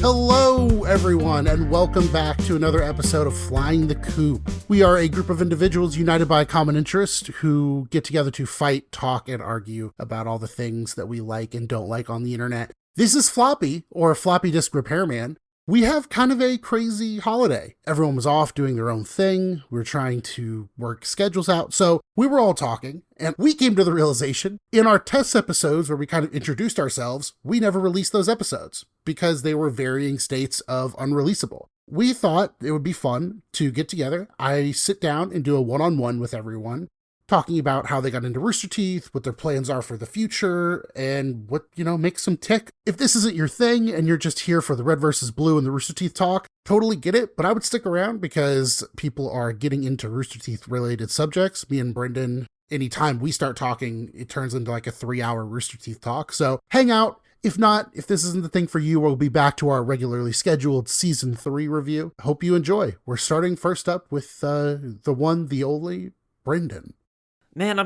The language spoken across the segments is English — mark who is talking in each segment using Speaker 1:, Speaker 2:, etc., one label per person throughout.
Speaker 1: Hello, everyone, and welcome back to another episode of Flying the Coop. We are a group of individuals united by a common interest who get together to fight, talk, and argue about all the things that we like and don't like on the internet. This is Floppy, or Floppy Disk Repairman. We have kind of a crazy holiday. Everyone was off doing their own thing. We were trying to work schedules out. So we were all talking, and we came to the realization in our test episodes where we kind of introduced ourselves, we never released those episodes because they were varying states of unreleasable. We thought it would be fun to get together. I sit down and do a one-on-one with everyone, talking about how they got into Rooster Teeth, what their plans are for the future, and what, makes them tick. If this isn't your thing and you're just here for the red versus blue and the Rooster Teeth talk, totally get it, but I would stick around because people are getting into Rooster Teeth related subjects. Me and Brendan, anytime we start talking, it turns into like a 3-hour Rooster Teeth talk. So hang out. If not, if this isn't the thing for you, we'll be back to our regularly scheduled Season 3 review. Hope you enjoy. We're starting first up with the one, the only, Brendan.
Speaker 2: Man,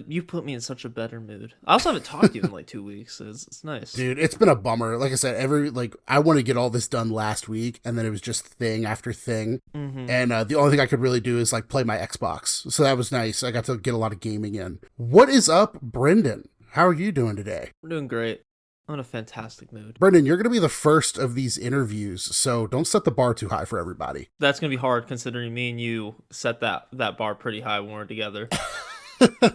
Speaker 2: you put me in such a better mood. I also haven't talked to you in like 2 weeks, so it's nice.
Speaker 1: Dude, it's been a bummer. Like I said, I want to get all this done last week, and then it was just thing after thing. Mm-hmm. And the only thing I could really do is like play my Xbox. So that was nice. I got to get a lot of gaming in. What is up, Brendan? How are you doing today?
Speaker 2: I'm doing great. I'm in a fantastic mood.
Speaker 1: Brendan, you're going to be the first of these interviews, so don't set the bar too high for everybody.
Speaker 2: That's going to be hard considering me and you set that bar pretty high when we're together.
Speaker 1: and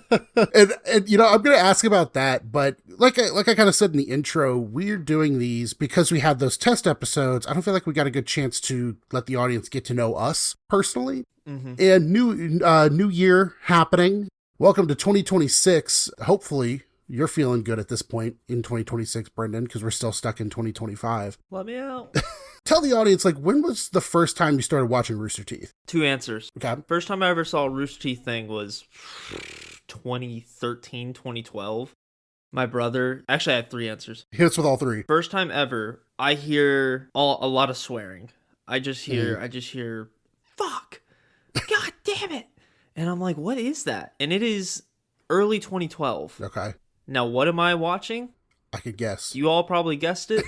Speaker 1: I'm going to ask about that, but like I kind of said in the intro, we're doing these because we had those test episodes. I don't feel like we got a good chance to let the audience get to know us personally. Mm-hmm. And new year happening. Welcome to 2026. Hopefully you're feeling good at this point in 2026, Brendan, because we're still stuck in 2025.
Speaker 2: Let me out.
Speaker 1: Tell the audience, when was the first time you started watching Rooster Teeth?
Speaker 2: 2 answers.
Speaker 1: Okay.
Speaker 2: First time I ever saw a Rooster Teeth thing was 2013, 2012. My brother, actually I have 3 answers.
Speaker 1: Hit us with all 3.
Speaker 2: First time ever, I hear a lot of swearing. I just hear, fuck, god damn it. And I'm like, what is that? And it is early 2012.
Speaker 1: Okay.
Speaker 2: Now, what am I watching?
Speaker 1: I could guess.
Speaker 2: You all probably guessed it.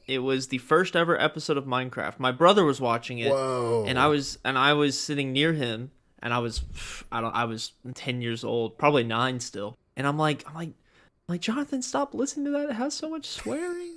Speaker 2: It was the first ever episode of Minecraft. My brother was watching it.
Speaker 1: Whoa.
Speaker 2: And I was sitting near him, and I was 10 years old, probably 9 still. And I'm like, Jonathan, stop listening to that. It has so much swearing.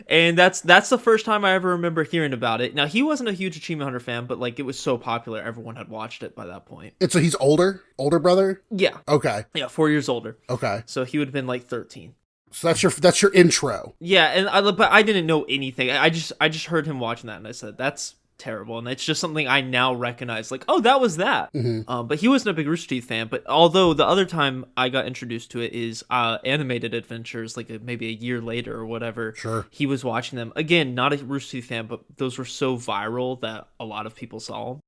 Speaker 2: And that's the first time I ever remember hearing about it. Now, he wasn't a huge Achievement Hunter fan, but it was so popular, everyone had watched it by that point.
Speaker 1: And so he's older brother?
Speaker 2: Yeah.
Speaker 1: Okay.
Speaker 2: Yeah, 4 years older.
Speaker 1: Okay.
Speaker 2: So he would have been 13.
Speaker 1: So that's your intro.
Speaker 2: Yeah, but I didn't know anything. I just heard him watching that, and I said, that's terrible. And it's just something I now recognize, oh, that was that. Mm-hmm. But he wasn't a big Rooster Teeth fan. But although the other time I got introduced to it is Animated Adventures, maybe a year later or whatever.
Speaker 1: Sure.
Speaker 2: He was watching them. Again, not a Rooster Teeth fan, but those were so viral that a lot of people saw them.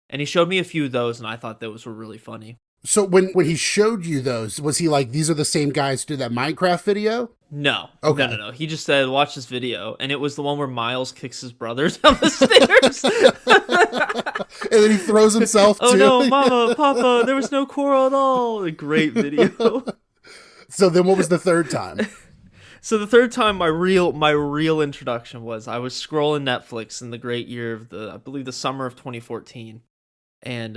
Speaker 2: And he showed me a few of those, and I thought those were really funny.
Speaker 1: So when he showed you those, was he like, these are the same guys who did that Minecraft video?
Speaker 2: No.
Speaker 1: Okay.
Speaker 2: No. He just said, watch this video. And it was the one where Miles kicks his brother down the stairs.
Speaker 1: And then he throws himself too.
Speaker 2: Oh no, Mama, Papa, there was no quarrel at all. A great video.
Speaker 1: So then what was the third time?
Speaker 2: So the third time, my real introduction was I was scrolling Netflix in the great year of I believe the summer of 2014. And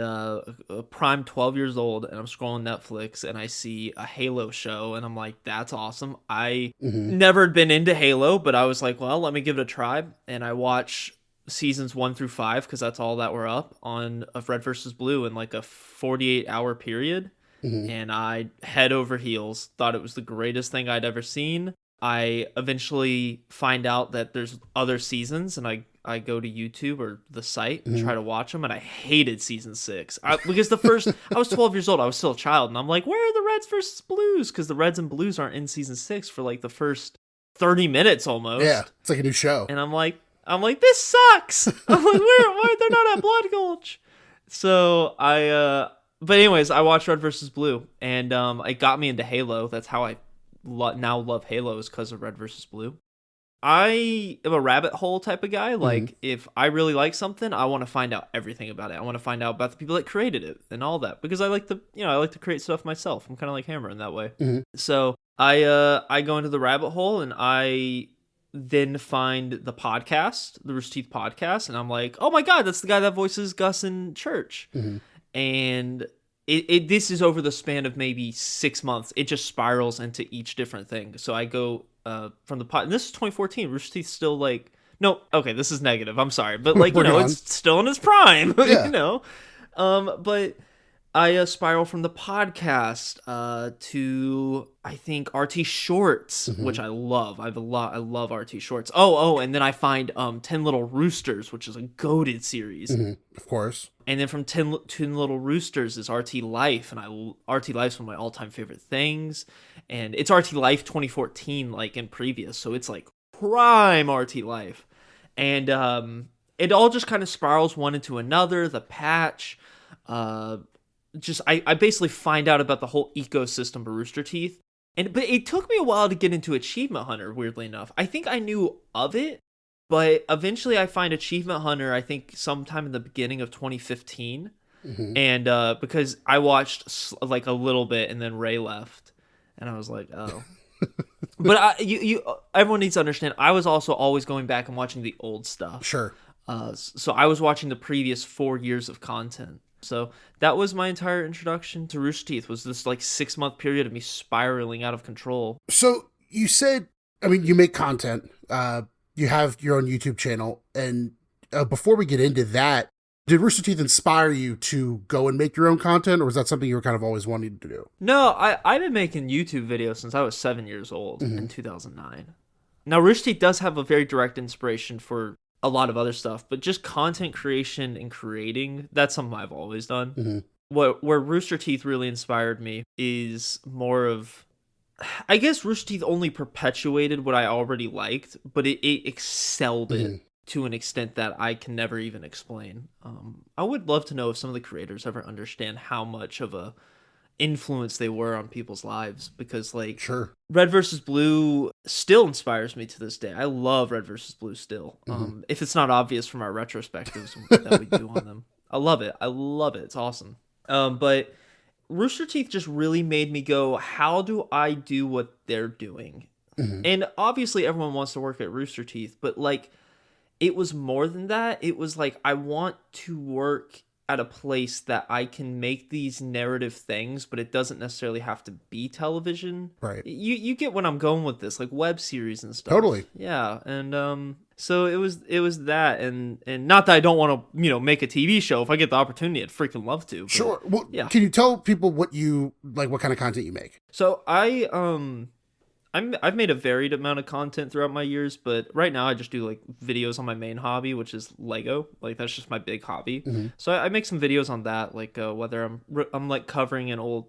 Speaker 2: prime 12 years old, and I'm scrolling Netflix, and I see a Halo show, and I'm like, that's awesome. I never had been into Halo, but I was like, well, let me give it a try. And I watch seasons 1 through 5, because that's all that were up of Red versus Blue in a 48-hour period. Mm-hmm. And I head over heels, thought it was the greatest thing I'd ever seen. I eventually find out that there's other seasons, and I go to YouTube or the site and try to watch them, and I hated season 6 because I was 12 years old. I was still a child, and I'm like, where are the Reds versus Blues? Because the Reds and Blues aren't in season 6 for the first 30 minutes almost.
Speaker 1: Yeah, it's like a new show.
Speaker 2: And I'm like, this sucks. I'm like, why they're not at Blood Gulch? So but anyways, I watched Red versus Blue, and it got me into Halo. That's how I now love Halo, is because of Red versus Blue. I am a rabbit hole type of guy. If I really like something, I want to find out everything about it. I want to find out about the people that created it and all that, because I like to create stuff myself. I'm kind of like Hammer in that way. Mm-hmm. So I go into the rabbit hole, and I then find the podcast, the Rooster Teeth podcast, and I'm like, oh my god, that's the guy that voices Gus in Church.
Speaker 1: Mm-hmm.
Speaker 2: And this is over the span of maybe 6 months. It just spirals into each different thing. So I go from the pod, and this is 2014. Rooster Teeth's still like, no, okay, this is negative. I'm sorry, but like, it's still in its prime.
Speaker 1: Yeah.
Speaker 2: But I spiral from the podcast to, I think, RT Shorts, which I love. I love RT Shorts. And then I find 10 Little Roosters, which is a goated series.
Speaker 1: Of course.
Speaker 2: And then from 10 Little Roosters is RT Life, and RT Life's one of my all-time favorite things. And it's RT Life 2014, like in previous, so it's like prime RT Life. And it all just kind of spirals one into another. The Patch, I basically find out about the whole ecosystem of Rooster Teeth. But it took me a while to get into Achievement Hunter, weirdly enough. I think I knew of it, but eventually I find Achievement Hunter, I think sometime in the beginning of 2015. And because I watched like a little bit and then Ray left, and I was like, oh. But everyone needs to understand, I was also always going back and watching the old stuff.
Speaker 1: Sure.
Speaker 2: So I was watching the previous 4 years of content. So that was my entire introduction to Rooster Teeth, was this like 6-month period of me spiraling out of control.
Speaker 1: So you said, I mean, you make content, you have your own YouTube channel, and before we get into that, did Rooster Teeth inspire you to go and make your own content, or was that something you were kind of always wanting to do?
Speaker 2: No, I've been making YouTube videos since I was 7 years old in 2009. Now, Rooster Teeth does have a very direct inspiration for a lot of other stuff, but just content creation and creating, that's something I've always done. Where Rooster Teeth really inspired me is more of, I guess Rooster Teeth only perpetuated what I already liked, but it excelled it to an extent that I can never even explain. I would love to know if some of the creators ever understand how much of a influence they were on people's lives, because like Red versus Blue still inspires me to this day. I love Red versus Blue still. If it's not obvious from our retrospectives that we do on them, I love it. It's awesome. But Rooster Teeth just really made me go, how do I do what they're doing? And obviously everyone wants to work at Rooster Teeth, but like, it was more than that. It was like, I want to work at a place that I can make these narrative things, but it doesn't necessarily have to be television.
Speaker 1: Right.
Speaker 2: You get what I'm going with this, like web series and stuff.
Speaker 1: Totally.
Speaker 2: Yeah. And so it was that, and not that I don't want to, make a TV show. If I get the opportunity, I'd freaking love to. But,
Speaker 1: sure. Well,
Speaker 2: yeah. Can
Speaker 1: you tell people what kind of content you make?
Speaker 2: So I've made a varied amount of content throughout my years, but right now I just do like videos on my main hobby, which is Lego. Like that's just my big hobby. So I make some videos on that, like whether I'm like covering an old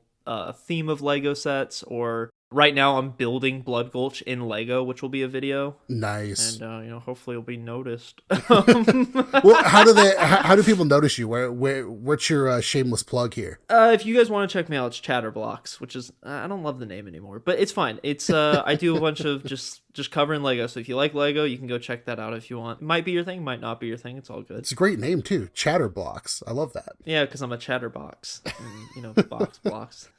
Speaker 2: theme of Lego sets, or right now I'm building Blood Gulch in Lego, which will be a video.
Speaker 1: Nice.
Speaker 2: And hopefully it'll be noticed.
Speaker 1: Well, how do people notice you? What's your shameless plug here?
Speaker 2: If you guys want to check me out, it's Chatterblocks, which is, I don't love the name anymore, but it's fine. It's I do a bunch of just covering Lego. So if you like Lego, you can go check that out if you want. It might be your thing, might not be your thing. It's all good.
Speaker 1: It's a great name too, Chatterblocks. I love that.
Speaker 2: Yeah, because I'm a chatterbox. And, box blocks.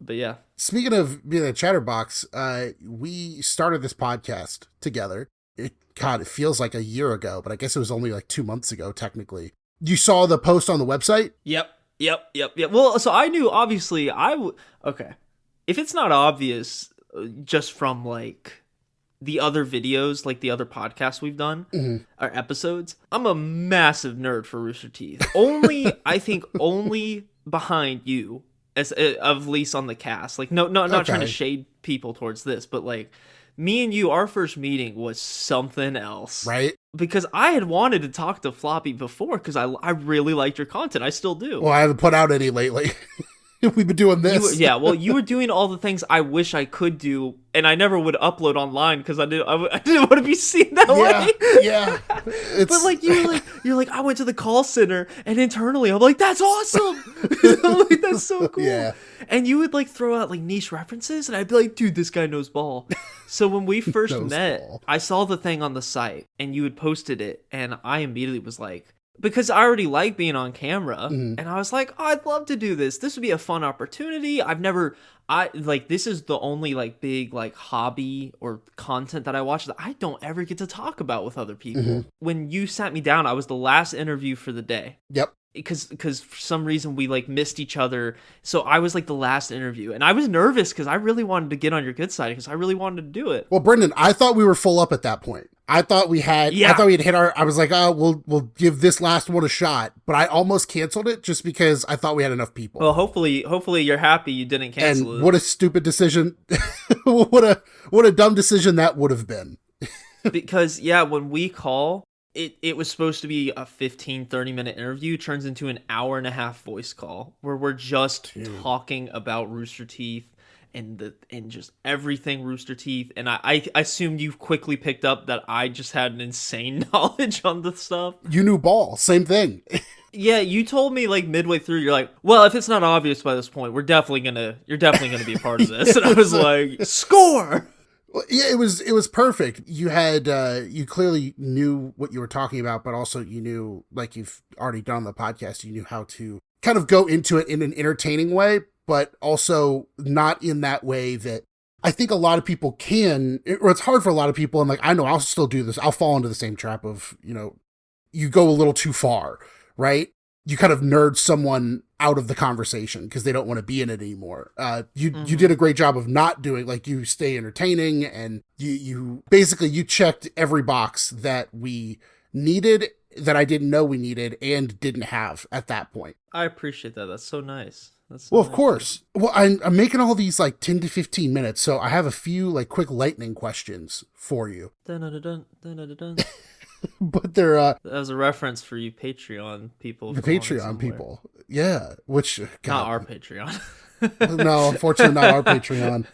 Speaker 2: But yeah.
Speaker 1: Speaking of being a chatterbox, we started this podcast together. It feels like a year ago, but I guess it was only like 2 months ago, technically. You saw the post on the website?
Speaker 2: Yep. Well, so I knew, obviously, okay. If it's not obvious, just from like the other videos, like the other podcasts we've done, or episodes, I'm a massive nerd for Rooster Teeth. I think only behind you. Of least on the cast, like not trying to shade people towards this, but like me and you, our first meeting was something else,
Speaker 1: right?
Speaker 2: Because I had wanted to talk to Floppy before, because I really liked your content. I still do.
Speaker 1: Well, I haven't put out any lately. We've been doing this.
Speaker 2: You were doing all the things I wish I could do, and I never would upload online because I didn't want to be seen that way.
Speaker 1: Yeah.
Speaker 2: But like you're like, I went to the call center, and internally I'm like, that's awesome. I'm like, that's so cool.
Speaker 1: Yeah.
Speaker 2: And you would like throw out like niche references, and I'd be like, dude, this guy knows ball. So when we first met, I saw the thing on the site, and you had posted it, and I immediately was like, because I already like being on camera,
Speaker 1: Mhm.
Speaker 2: and I was like, oh, I'd love to do this. This would be a fun opportunity. This is the only like big like hobby or content that I watch that I don't ever get to talk about with other people.
Speaker 1: Mhm.
Speaker 2: When you sat me down, I was the last interview for the day.
Speaker 1: Yep.
Speaker 2: Because for some reason we like missed each other, so I was like the last interview, and I was nervous because I really wanted to get on your good side because I really wanted to do it.
Speaker 1: Well, Brendan, I thought we were full up at that point. I thought we had hit I was like, oh, we'll give this last one a shot, but I almost canceled it just because I thought we had enough people.
Speaker 2: Well, hopefully you're happy you didn't cancel
Speaker 1: and
Speaker 2: it.
Speaker 1: What a stupid decision. what a dumb decision that would have been.
Speaker 2: Because when we call, it was supposed to be a 15-30 minute interview, turns into an hour and a half voice call where we're just talking about Rooster Teeth and just everything Rooster Teeth. And I assumed you quickly picked up that I just had an insane knowledge on the stuff.
Speaker 1: You knew ball, same thing.
Speaker 2: Yeah, you told me like midway through, you're like, well, if it's not obvious by this point, you're definitely gonna be a part of this. And I was like, score.
Speaker 1: Well, yeah, it was perfect. You had you clearly knew what you were talking about, but also you knew, like you've already done on the podcast, you knew how to kind of go into it in an entertaining way, but also not in that way that I think a lot of people can, or it's hard for a lot of people. And like, I know I'll still do this. I'll fall into the same trap of, you go a little too far, right? You kind of nerd someone out of the conversation because they don't want to be in it anymore. You did a great job of not doing, like, you stay entertaining, and you basically, you checked every box that we needed, that I didn't know we needed and didn't have at that point.
Speaker 2: I appreciate that. That's so nice.
Speaker 1: Well, of course. Well, I'm making all these like 10 to 15 minutes, so I have a few like quick lightning questions for you. But they're
Speaker 2: that was a reference for you Patreon people.
Speaker 1: The Patreon people. Yeah, which
Speaker 2: not our Patreon.
Speaker 1: No, unfortunately not our Patreon.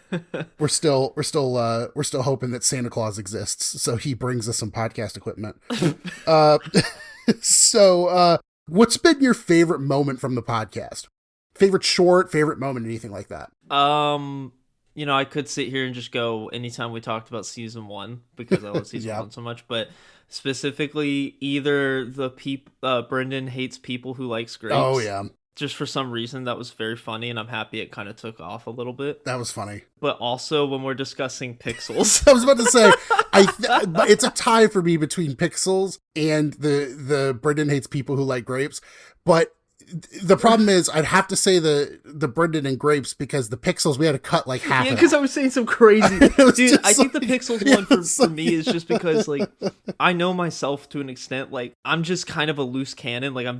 Speaker 1: We're still hoping that Santa Claus exists, so he brings us some podcast equipment. So what's been your favorite moment from the podcast? Favorite short, favorite moment, anything like that?
Speaker 2: I could sit here and just go anytime we talked about season 1 because I love season 1 so much, but specifically either the Brendan hates people who likes grapes.
Speaker 1: Oh yeah.
Speaker 2: Just for some reason that was very funny, and I'm happy it kind of took off a little bit.
Speaker 1: That was funny.
Speaker 2: But also when we're discussing Pixels.
Speaker 1: I was about to say, it's a tie for me between Pixels and the Brendan hates people who like grapes, but the problem is I'd have to say the Brendan and grapes because the Pixels we had to cut like half.
Speaker 2: Yeah, because I was saying some crazy. Dude, I think the Pixels one for me is just because like I know myself to an extent. Like I'm just kind of a loose cannon. Like I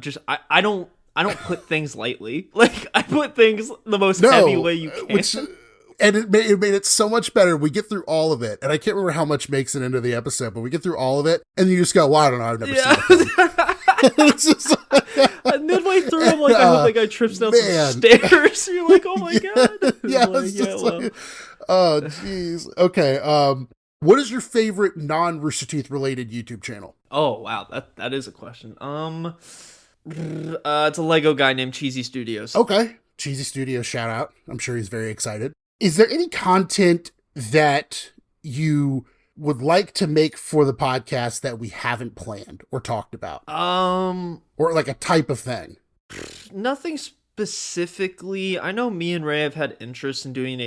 Speaker 2: don't put things lightly. Like I put things the most heavy way you can.
Speaker 1: And it made it so much better. We get through all of it, and I can't remember how much makes it into the episode, but we get through all of it, and you just go, "Well, I don't know, I've never seen it." It's just
Speaker 2: midway through, I'm like, I hope that guy trips down some stairs. You're like, oh my god.
Speaker 1: Yeah, oh jeez. Okay. What is your favorite non-Rooster Teeth related YouTube channel?
Speaker 2: Oh wow, that is a question. It's a Lego guy named Cheesy Studios.
Speaker 1: Okay. Cheesy Studios, shout out. I'm sure he's very excited. Is there any content that you would like to make for the podcast that we haven't planned or talked about? Or like a type of thing?
Speaker 2: Nothing specifically. I know me and Ray have had interest in doing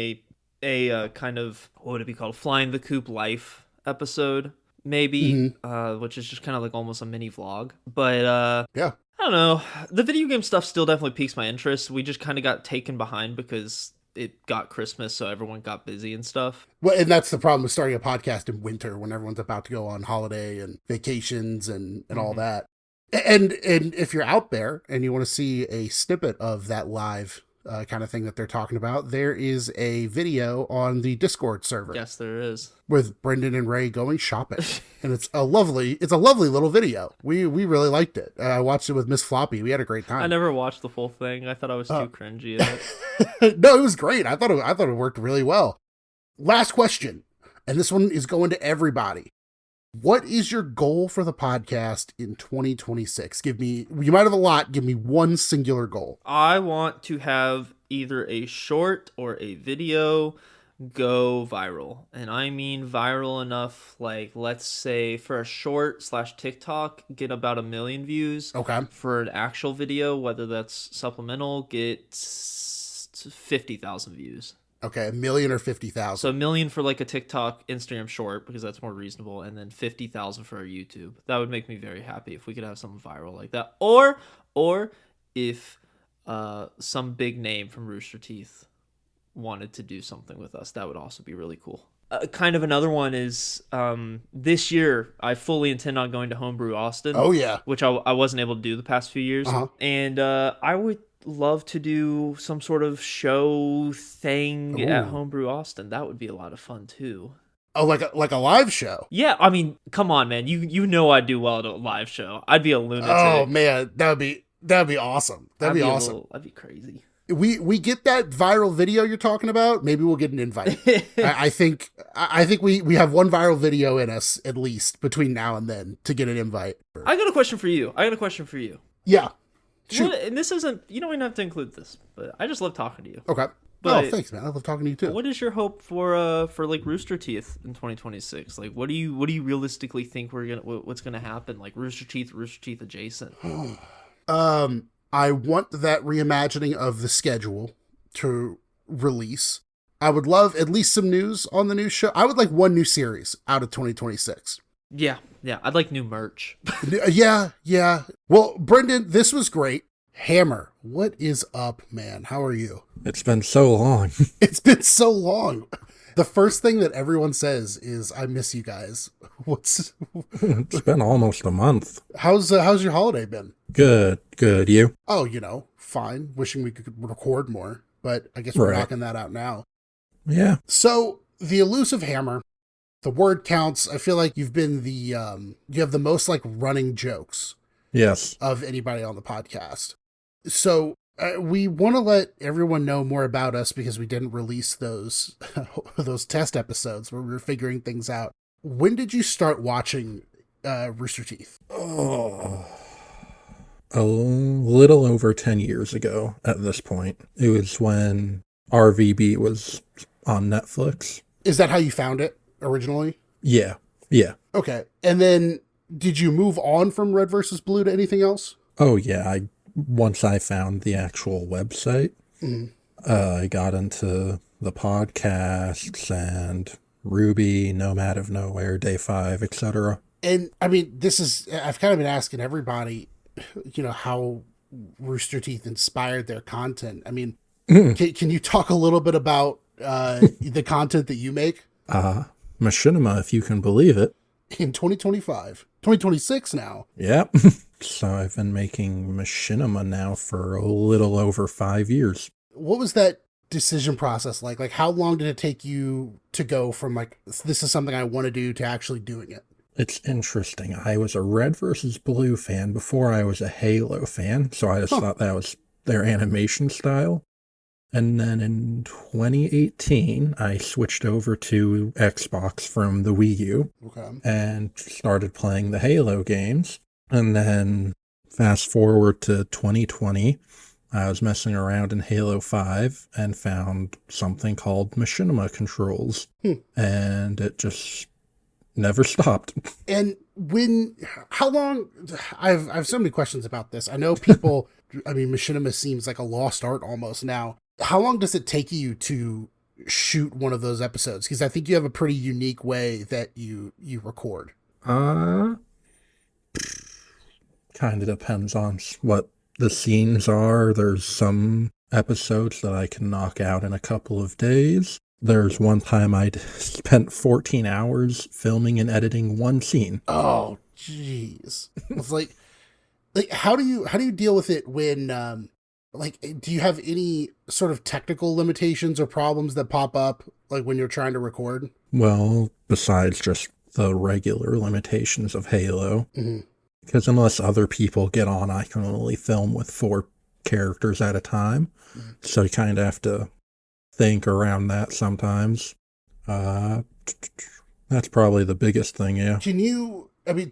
Speaker 2: a kind of, what would it be called? Flying the Coop life episode, maybe, which is just kind of like almost a mini vlog. But
Speaker 1: yeah.
Speaker 2: I don't know. The video game stuff still definitely piques my interest. We just kind of got taken behind because it got Christmas, so everyone got busy and stuff.
Speaker 1: Well, and that's the problem with starting a podcast in winter when everyone's about to go on holiday and vacations and all that. And if you're out there and you want to see a snippet of that live kind of thing that they're talking about, there is a video on the Discord server.
Speaker 2: Yes, there is. With
Speaker 1: Brendan and Ray going shopping. And it's a lovely little video. We really liked it. I watched it with Miss Floppy. We had a great time.
Speaker 2: I never watched the full thing. I thought I was too cringy at it.
Speaker 1: No, it was great. I thought it worked really well. Last question. And this one is going to everybody. What is your goal for the podcast in 2026? You might have a lot. Give me one singular goal.
Speaker 2: I want to have either a short or a video go viral. And I mean viral enough, like, let's say for a short / TikTok, get about 1 million views.
Speaker 1: Okay.
Speaker 2: For an actual video, whether that's supplemental, get 50,000 views.
Speaker 1: Okay, 1 million or 50,000.
Speaker 2: So 1 million for like a TikTok, Instagram short, because that's more reasonable, and then 50,000 for a YouTube. That would make me very happy if we could have something viral like that. Or if some big name from Rooster Teeth wanted to do something with us, that would also be really cool. Kind of another one is this year I fully intend on going to Homebrew Austin.
Speaker 1: Oh yeah,
Speaker 2: which I wasn't able to do the past few years. And I would love to do some sort of show thing at Homebrew Austin. That would be a lot of fun too.
Speaker 1: Oh, like a live show?
Speaker 2: Yeah, I mean, come on, man. You know I'd do well at a live show. I'd be a lunatic.
Speaker 1: Oh man, that'd be awesome. That'd be awesome.
Speaker 2: That'd be crazy.
Speaker 1: We get that viral video you're talking about. Maybe we'll get an invite. I think we have one viral video in us at least between now and then to get an invite.
Speaker 2: I got a question for you.
Speaker 1: Yeah. Shoot.
Speaker 2: And this isn't, you don't even have to include this, but I just love talking to you.
Speaker 1: Okay.
Speaker 2: But
Speaker 1: thanks, man. I love talking to you too.
Speaker 2: What is your hope for like Rooster Teeth in 2026? Like, what do you realistically think what's gonna happen? Like Rooster Teeth adjacent.
Speaker 1: I want that reimagining of the schedule to release. I would love at least some news on the new show. I would like one new series out of 2026.
Speaker 2: Yeah. I'd like new merch.
Speaker 1: Yeah. Well, Brendan, this was great. Hammer, what is up, man? How are you?
Speaker 3: It's been so long.
Speaker 1: It's been so long. The first thing that everyone says is, I miss you guys. It's
Speaker 3: been almost a month.
Speaker 1: How's your holiday been?
Speaker 3: Good. You?
Speaker 1: Oh, fine. Wishing we could record more, but I guess we're knocking that out now.
Speaker 3: Yeah.
Speaker 1: So, the elusive hammer, the word counts. I feel like you've been you have the most like running jokes.
Speaker 3: Yes.
Speaker 1: Of anybody on the podcast. So we want to let everyone know more about us because we didn't release those test episodes where we were figuring things out. When did you start watching Rooster Teeth?
Speaker 3: Oh, a little over 10 years ago at this point. It was when RVB was on Netflix.
Speaker 1: Is that how you found it originally?
Speaker 3: Yeah.
Speaker 1: Okay. And then did you move on from Red versus Blue to anything else?
Speaker 3: Oh, yeah. Once I found the actual website, I got into the podcasts and Ruby, Nomad of Nowhere, Day 5, etc.
Speaker 1: And I mean, I've kind of been asking everybody, how Rooster Teeth inspired their content. I mean, can you talk a little bit about the content that you make?
Speaker 3: Machinima, if you can believe it.
Speaker 1: In 2026 now.
Speaker 3: Yep. So I've been making Machinima now for a little over 5 years.
Speaker 1: What was that decision process like? Like, how long did it take you to go from like, this is something I want to do, to actually doing it?
Speaker 3: It's interesting. I was a Red versus Blue fan before I was a Halo fan, so I just thought that was their animation style. And then in 2018, I switched over to Xbox from the Wii U and started playing the Halo games. And then fast forward to 2020, I was messing around in Halo 5 and found something called Machinima controls. And it just never stopped. And
Speaker 1: how long, I have so many questions about this. I know people, I mean, Machinima seems like a lost art almost now. How long does it take you to shoot one of those episodes? Because I think you have a pretty unique way that you record.
Speaker 3: Kind of depends on what the scenes are. There's some episodes that I can knock out in a couple of days. There's one time I'd spent 14 hours filming and editing one scene.
Speaker 1: Oh, jeez. It's like how do you deal with it when do you have any sort of technical limitations or problems that pop up like when you're trying to record?
Speaker 3: Well, besides just the regular limitations of Halo, because unless other people get on, I can only film with 4 characters at a time. So you kind of have to think around that sometimes. That's probably the biggest thing, yeah.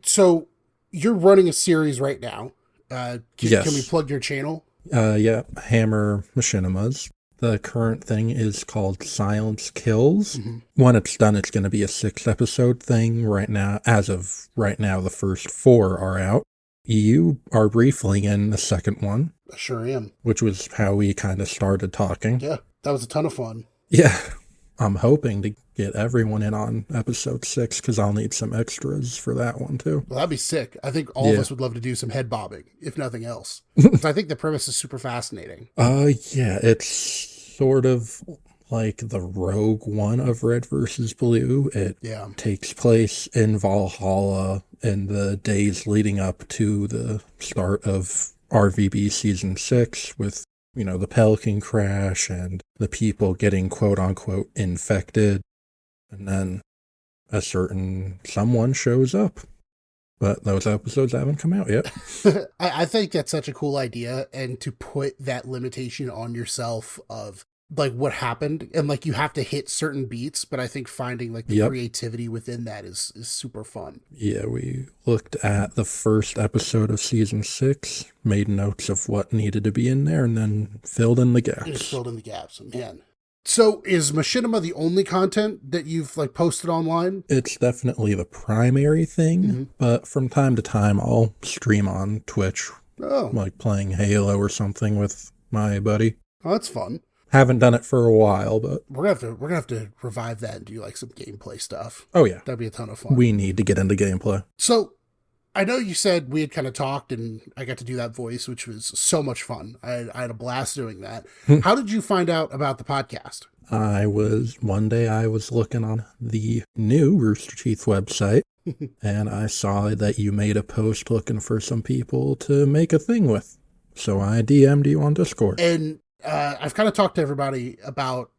Speaker 1: So you're running a series right now.
Speaker 3: Yes.
Speaker 1: Can we plug your channel?
Speaker 3: Yeah, Hammer Machinimas. The current thing is called Silence Kills.
Speaker 1: Mm-hmm.
Speaker 3: When it's done, it's going to be a 6-episode thing. Right now, as of right now, the first 4 are out. You are briefly in the second one.
Speaker 1: I sure am.
Speaker 3: Which was how we kind of started talking.
Speaker 1: Yeah, that was a ton of fun.
Speaker 3: Yeah. I'm hoping to get everyone in on episode 6 because I'll need some extras for that one too.
Speaker 1: Well, that'd be sick. I think all of us would love to do some head bobbing, if nothing else. So I think the premise is super fascinating.
Speaker 3: Yeah, it's sort of like the Rogue One of Red versus Blue. It takes place in Valhalla in the days leading up to the start of RVB Season 6 with, you know, the Pelican crash and the people getting quote-unquote infected. And then a certain someone shows up. But those episodes haven't come out yet.
Speaker 1: I think that's such a cool idea. And to put that limitation on yourself of like what happened and like you have to hit certain beats, but I think finding like the creativity within that is super fun.
Speaker 3: Yeah, we looked at the first episode of season 6, made notes of what needed to be in there, and then filled in the gaps. Man. So is Machinima the only content that you've like posted online? It's definitely the primary thing, but from time to time I'll stream on Twitch, like playing Halo or something with my buddy.
Speaker 1: Oh, that's fun.
Speaker 3: Haven't done it for a while, but
Speaker 1: we're gonna have to revive that and do like some gameplay stuff.
Speaker 3: Oh yeah,
Speaker 1: that'd be a ton of fun.
Speaker 3: We need to get into gameplay.
Speaker 1: So, I know you said we had kind of talked, and I got to do that voice, which was so much fun. I had a blast doing that. How did you find out about the podcast?
Speaker 3: One day I was looking on the new Rooster Teeth website, and I saw that you made a post looking for some people to make a thing with. So I DM'd you on Discord.
Speaker 1: And I've kind of talked to everybody about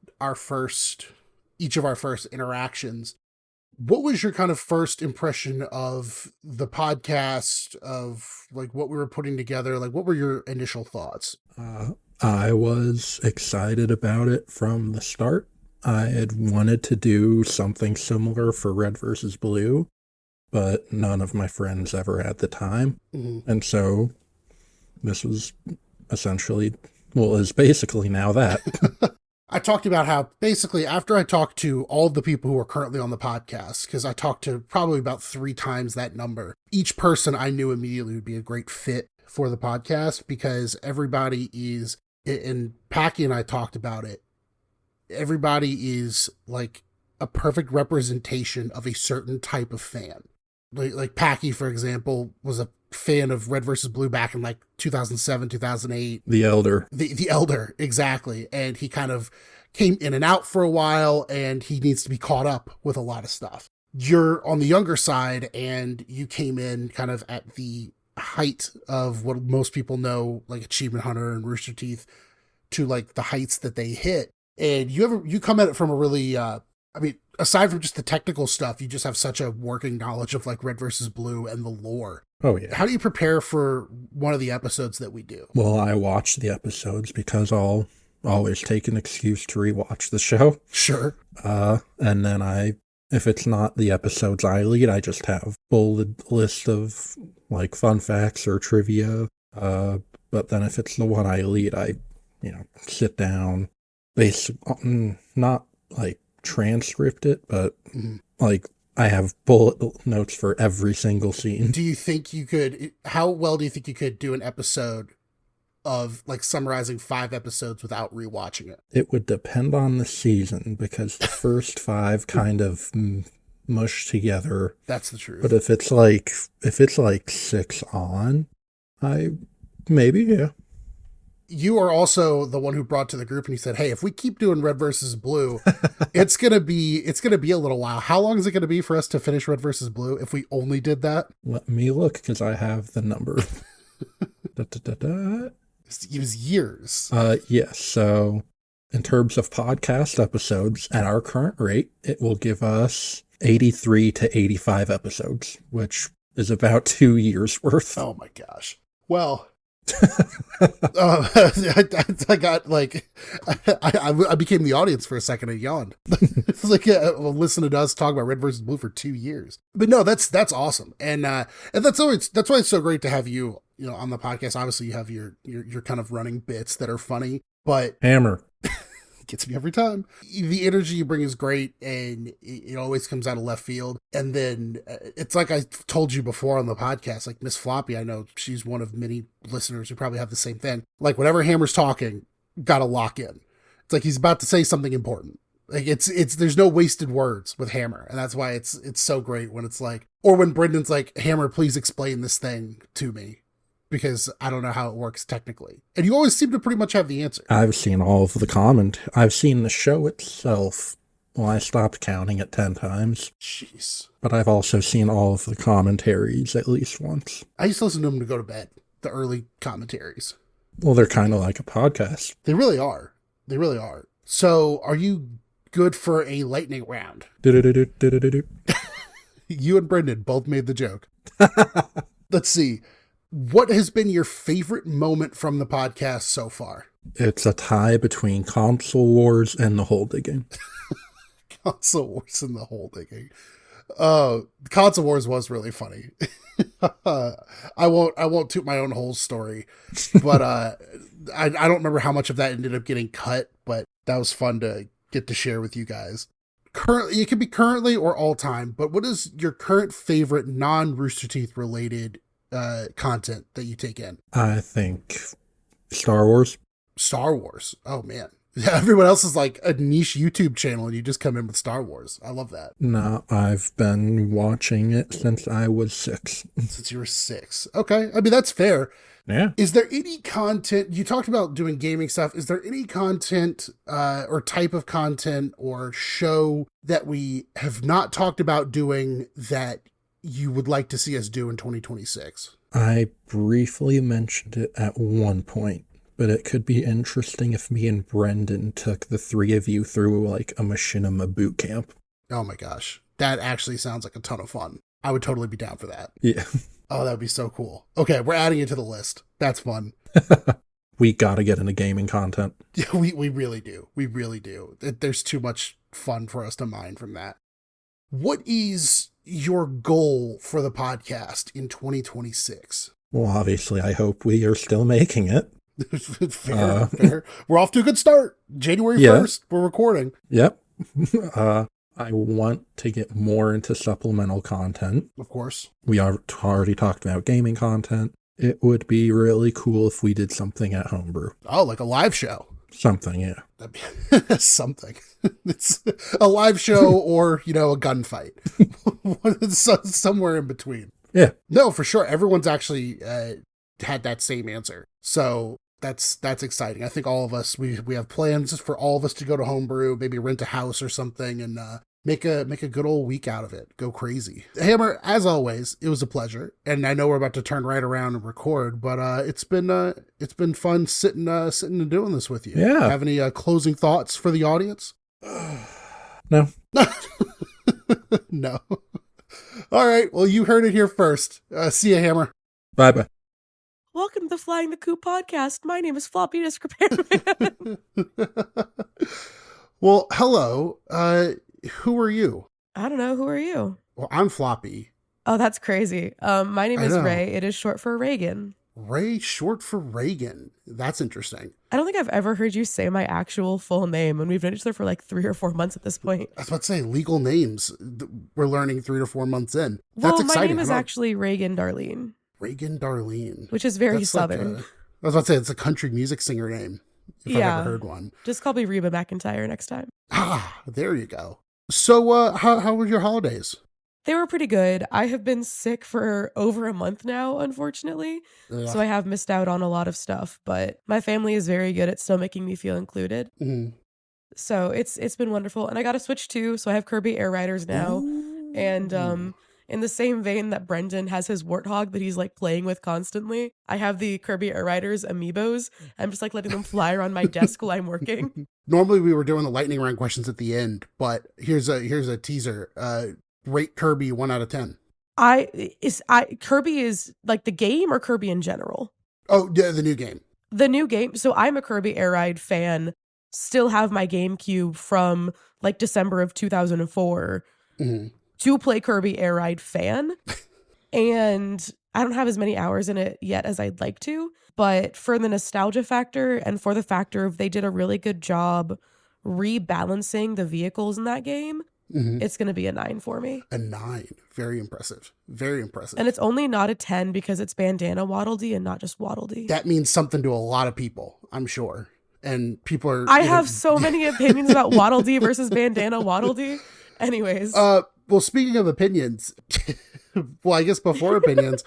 Speaker 1: each of our first interactions. What was your kind of first impression of the podcast, of like what we were putting together? Like, what were your initial thoughts?
Speaker 3: I was excited about it from the start. I had wanted to do something similar for Red versus Blue, but none of my friends ever had the time. And so this was essentially... well, it's basically now that.
Speaker 1: I talked about how basically after I talked to all the people who are currently on the podcast, because I talked to probably about 3 times that number, each person I knew immediately would be a great fit for the podcast because everybody is, and Packy and I talked about it, everybody is like a perfect representation of a certain type of fan. Like Packy, for example, was a fan of Red versus Blue back in like 2007, 2008.
Speaker 3: The Elder.
Speaker 1: The Elder, exactly. And he kind of came in and out for a while, and he needs to be caught up with a lot of stuff. You're on the younger side, and you came in kind of at the height of what most people know, like Achievement Hunter and Rooster Teeth, to like the heights that they hit. And you come at it from a really, aside from just the technical stuff, you just have such a working knowledge of like Red versus Blue and the lore.
Speaker 3: Oh, yeah.
Speaker 1: How do you prepare for one of the episodes that we do?
Speaker 3: Well, I watch the episodes because I'll always take an excuse to rewatch the show.
Speaker 1: Sure.
Speaker 3: And then if it's not the episodes I lead, I just have bullet list of like fun facts or trivia. But then if it's the one I lead, I, sit down, not like transcript it, but like I have bullet notes for every single scene.
Speaker 1: Do you think how well do you think you could do an episode of like summarizing 5 episodes without rewatching it?
Speaker 3: It would depend on the season because the first 5 kind of mush together.
Speaker 1: That's the truth.
Speaker 3: But if it's like 6 on, maybe.
Speaker 1: You are also the one who brought to the group and he said, hey, if we keep doing Red versus Blue, it's going to be a little while. How long is it going to be for us to finish Red versus Blue if we only did that?
Speaker 3: Let me look because I have the number.
Speaker 1: It was years.
Speaker 3: Yes. So in terms of podcast episodes at our current rate, it will give us 83 to 85 episodes, which is about 2 years worth.
Speaker 1: Oh my gosh. Well, I got like, I became the audience for a second and yawned. It's like, listen to us talk about Red versus Blue for 2 years. But no, that's awesome. And that's why it's so great to have you, on the podcast. Obviously you have your kind of running bits that are funny, but
Speaker 3: Hammer.
Speaker 1: Gets me every time. The energy you bring is great, and it always comes out of left field. And then it's like I told you before on the podcast, like Miss Floppy, I know she's one of many listeners who probably have the same thing. Like whenever Hammer's talking, gotta lock in. It's like he's about to say something important. Like it's there's no wasted words with Hammer, and that's why it's so great when it's like, or when Brendan's like, Hammer, please explain this thing to me, because I don't know how it works technically. And you always seem to pretty much have the answer.
Speaker 3: I've seen all of the comment. I've seen the show itself. Well, I stopped counting at 10 times.
Speaker 1: Jeez.
Speaker 3: But I've also seen all of the commentaries at least once.
Speaker 1: I used to listen to them to go to bed, the early commentaries.
Speaker 3: Well, they're kind of like a podcast.
Speaker 1: They really are. They really are. So are you good for a lightning round? You and Brendan both made the joke. Let's see. What has been your favorite moment from the podcast so far?
Speaker 3: It's a tie between console wars and the hole digging.
Speaker 1: Console wars and the hole digging. Console wars was really funny. I won't toot my own whole story, but I don't remember how much of that ended up getting cut, but that was fun to get to share with you guys. Currently, it could be currently or all time, but what is your current favorite non-Rooster Teeth related content that you take in?
Speaker 3: I think Star Wars.
Speaker 1: Star Wars. Oh man. Everyone else is like a niche YouTube channel and you just come in with Star Wars. I love that.
Speaker 3: No, I've been watching it since I was 6.
Speaker 1: Since you were 6. Okay. I mean, that's fair.
Speaker 3: Yeah.
Speaker 1: Is there any content, you talked about doing gaming stuff, is there any content or type of content or show that we have not talked about doing that you would like to see us do in 2026?
Speaker 3: I briefly mentioned it at one point, but it could be interesting if me and Brendan took the 3 of you through like a machinima boot camp.
Speaker 1: Oh my gosh. That actually sounds like a ton of fun. I would totally be down for that.
Speaker 3: Yeah.
Speaker 1: Oh, that would be so cool. Okay, we're adding it to the list. That's fun.
Speaker 3: We gotta get into gaming content.
Speaker 1: Yeah, we really do. We really do. There's too much fun for us to mine from that. What is your goal for the podcast in 2026?
Speaker 3: Well, obviously, I hope we are still making it.
Speaker 1: Fair. We're off to a good start. January 1st, we're recording.
Speaker 3: Yep. I want to get more into supplemental content.
Speaker 1: Of course. We
Speaker 3: already talked about gaming content. It would be really cool if we did something at Homebrew.
Speaker 1: Oh, like a live show.
Speaker 3: Something, yeah.
Speaker 1: Something. It's a live show or, a gunfight. Somewhere in between.
Speaker 3: Yeah.
Speaker 1: No, for sure. Everyone's actually had that same answer. So that's exciting. I think all of us, we have plans for all of us to go to Homebrew, maybe rent a house or something and make a good old week out of it. Go crazy. Hammer, as always, it was a pleasure. And I know we're about to turn right around and record, but it's been fun sitting and doing this with you.
Speaker 3: Yeah.
Speaker 1: Have any closing thoughts for the audience?
Speaker 3: No.
Speaker 1: No. All right. Well, you heard it here first. See ya, Hammer.
Speaker 3: Bye-bye.
Speaker 4: Welcome to the Flying the Coop podcast. My name is Floppy Disk Repairman.
Speaker 1: Well, hello. Who are you?
Speaker 4: I don't know. Who are you?
Speaker 1: Well, I'm Floppy.
Speaker 4: Oh, that's crazy. My name is Ray. It is short for Reagan.
Speaker 1: Ray, short for Reagan. That's interesting.
Speaker 4: I don't think I've ever heard you say my actual full name, and we've known each other for like 3 or 4 months at this point.
Speaker 1: I was about to say, legal names. We're learning 3 to 4 months in. That's exciting.
Speaker 4: My name is actually Reagan Darlene.
Speaker 1: Reagan Darlene.
Speaker 4: Which is very Southern.
Speaker 1: I was about to say, it's a country music singer name, if I've ever heard one.
Speaker 4: Just call me Reba McEntire next time.
Speaker 1: Ah, there you go. So, how were your holidays?
Speaker 4: They were pretty good. I have been sick for over a month now, unfortunately. Yeah. So I have missed out on a lot of stuff, but my family is very good at still making me feel included.
Speaker 1: Mm-hmm.
Speaker 4: So it's been wonderful. And I got a Switch too, so I have Kirby Air Riders now. Ooh. And in the same vein that Brendan has his warthog that he's like playing with constantly, I have the Kirby Air Riders amiibos. I'm just like letting them fly around my desk while I'm working.
Speaker 1: Normally we were doing the lightning round questions at the end, but here's a teaser. Rate Kirby 1 out of 10.
Speaker 4: Kirby is like the game or Kirby in general?
Speaker 1: Oh, yeah, the new game.
Speaker 4: The new game. So I'm a Kirby Air Ride fan. Still have my GameCube from like December of 2004 to play Kirby Air Ride fan. And I don't have as many hours in it yet as I'd like to. But for the nostalgia factor and for the factor of they did a really good job rebalancing the vehicles in that game,
Speaker 1: Mhm.
Speaker 4: it's going to be a 9 for me.
Speaker 1: A 9. Very impressive. Very impressive.
Speaker 4: And it's only not a 10 because it's bandana Waddle Dee and not just Waddle Dee.
Speaker 1: That means something to a lot of people, I'm sure. And people are...
Speaker 4: I have so many opinions about Waddle Dee versus bandana Waddle Dee. Anyways.
Speaker 1: Well, speaking of opinions, well, I guess before opinions,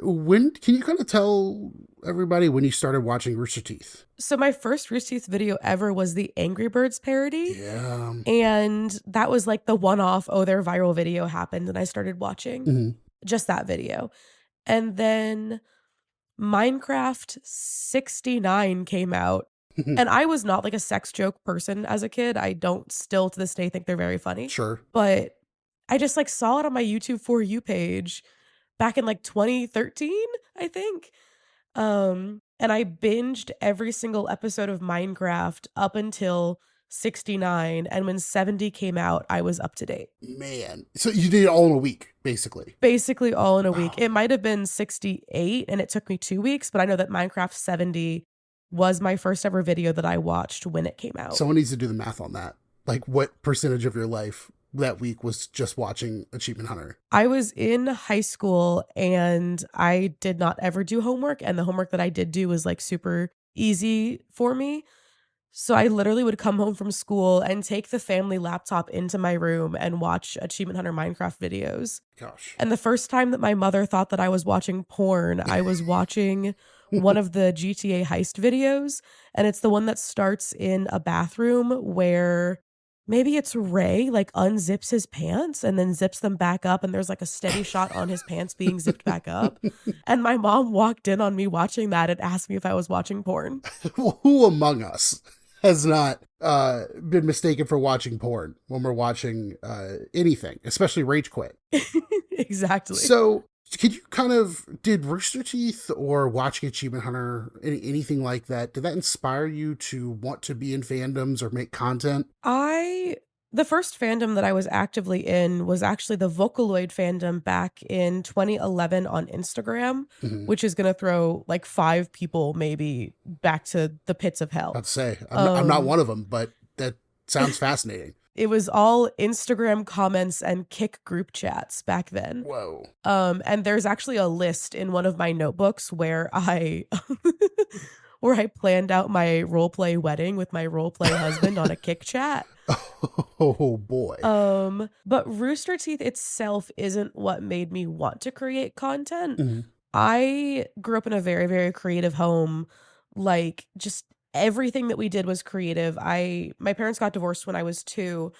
Speaker 1: when can you kind of tell everybody when you started watching Rooster Teeth?
Speaker 4: So my first Rooster Teeth video ever was the Angry Birds parody.
Speaker 1: Yeah.
Speaker 4: And that was like the one-off, their viral video happened and I started watching
Speaker 1: Mm-hmm.
Speaker 4: just that video. And then Minecraft 69 came out. And I was not like a sex joke person as a kid. I don't still to this day think they're very funny.
Speaker 1: Sure.
Speaker 4: But I just like saw it on my YouTube For You page back in like 2013, I think. And I binged every single episode of Minecraft up until 69. And when 70 came out, I was up to date.
Speaker 1: Man. So you did it all in a week, basically.
Speaker 4: Basically all in a week. It might have been 68 and it took me 2 weeks, but I know that Minecraft 70 was my first ever video that I watched when it came out.
Speaker 1: Someone needs to do the math on that. Like, what percentage of your life that week was just watching Achievement Hunter?
Speaker 4: I was in high school and I did not ever do homework. And the homework that I did do was like super easy for me. So I literally would come home from school and take the family laptop into my room and watch Achievement Hunter Minecraft videos.
Speaker 1: Gosh.
Speaker 4: And the first time that my mother thought that I was watching porn, I was watching one of the GTA heist videos. And it's the one that starts in a bathroom where maybe it's Ray like unzips his pants and then zips them back up. And there's like a steady shot on his pants being zipped back up. And my mom walked in on me watching that and asked me if I was watching porn.
Speaker 1: Who among us has not been mistaken for watching porn when we're watching anything, especially Rage Quit?
Speaker 4: Exactly.
Speaker 1: So could you did Rooster Teeth or watching Achievement Hunter, anything like that, did that inspire you to want to be in fandoms or make content?
Speaker 4: The first fandom that I was actively in was actually the Vocaloid fandom back in 2011 on Instagram, which is going to throw like 5 people maybe back to the pits of hell.
Speaker 1: I'd say, I'm not one of them, but that sounds fascinating.
Speaker 4: It was all Instagram comments and Kick group chats back then.
Speaker 1: Whoa.
Speaker 4: And there's actually a list in one of my notebooks where I where I planned out my roleplay wedding with my roleplay husband on a Kick chat.
Speaker 1: Oh boy.
Speaker 4: But Rooster Teeth itself isn't what made me want to create content. I grew up in a very, very creative home. Like, just everything that we did was creative. My parents got divorced when I was 2,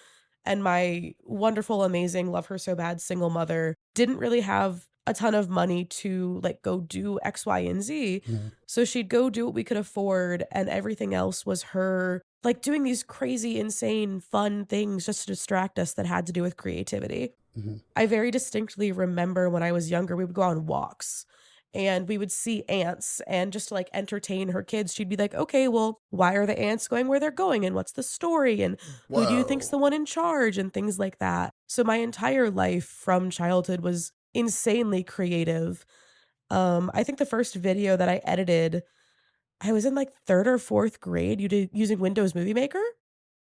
Speaker 4: and my wonderful, amazing, love her so bad single mother didn't really have a ton of money to like go do X, Y, and Z. So she'd go do what we could afford, and everything else was her like doing these crazy, insane, fun things just to distract us that had to do with creativity. I very distinctly remember when I was younger, we would go on walks and we would see ants, and just to like entertain her kids, she'd be like, okay, well, why are the ants going where they're going? And what's the story? And who do you think's the one in charge? And things like that. So my entire life from childhood was insanely creative. I think the first video that I edited, I was in like 3rd or 4th grade using Windows Movie Maker.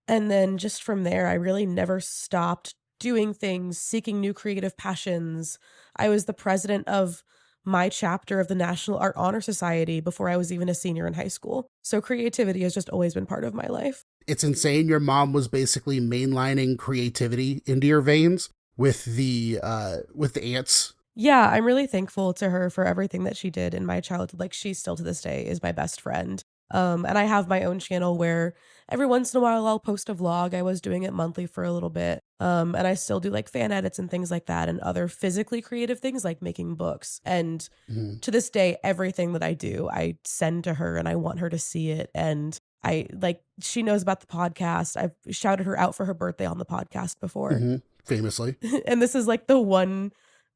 Speaker 4: And then just from there, I really never stopped doing things, seeking new creative passions. I was the president of my chapter of the National Art Honor Society before I was even a senior in high school. So creativity has just always been part of my life.
Speaker 1: It's insane. Your mom was basically mainlining creativity into your veins with the ants.
Speaker 4: Yeah, I'm really thankful to her for everything that she did in my childhood. Like, she still to this day is my best friend. And I have my own channel where every once in a while I'll post a vlog. I was doing it monthly for a little bit. And I still do like fan edits and things like that, and other physically creative things like making books. And to this day, everything that I do, I send to her and I want her to see it. And she knows about the podcast. I've shouted her out for her birthday on the podcast before.
Speaker 1: Famously.
Speaker 4: And this is like the one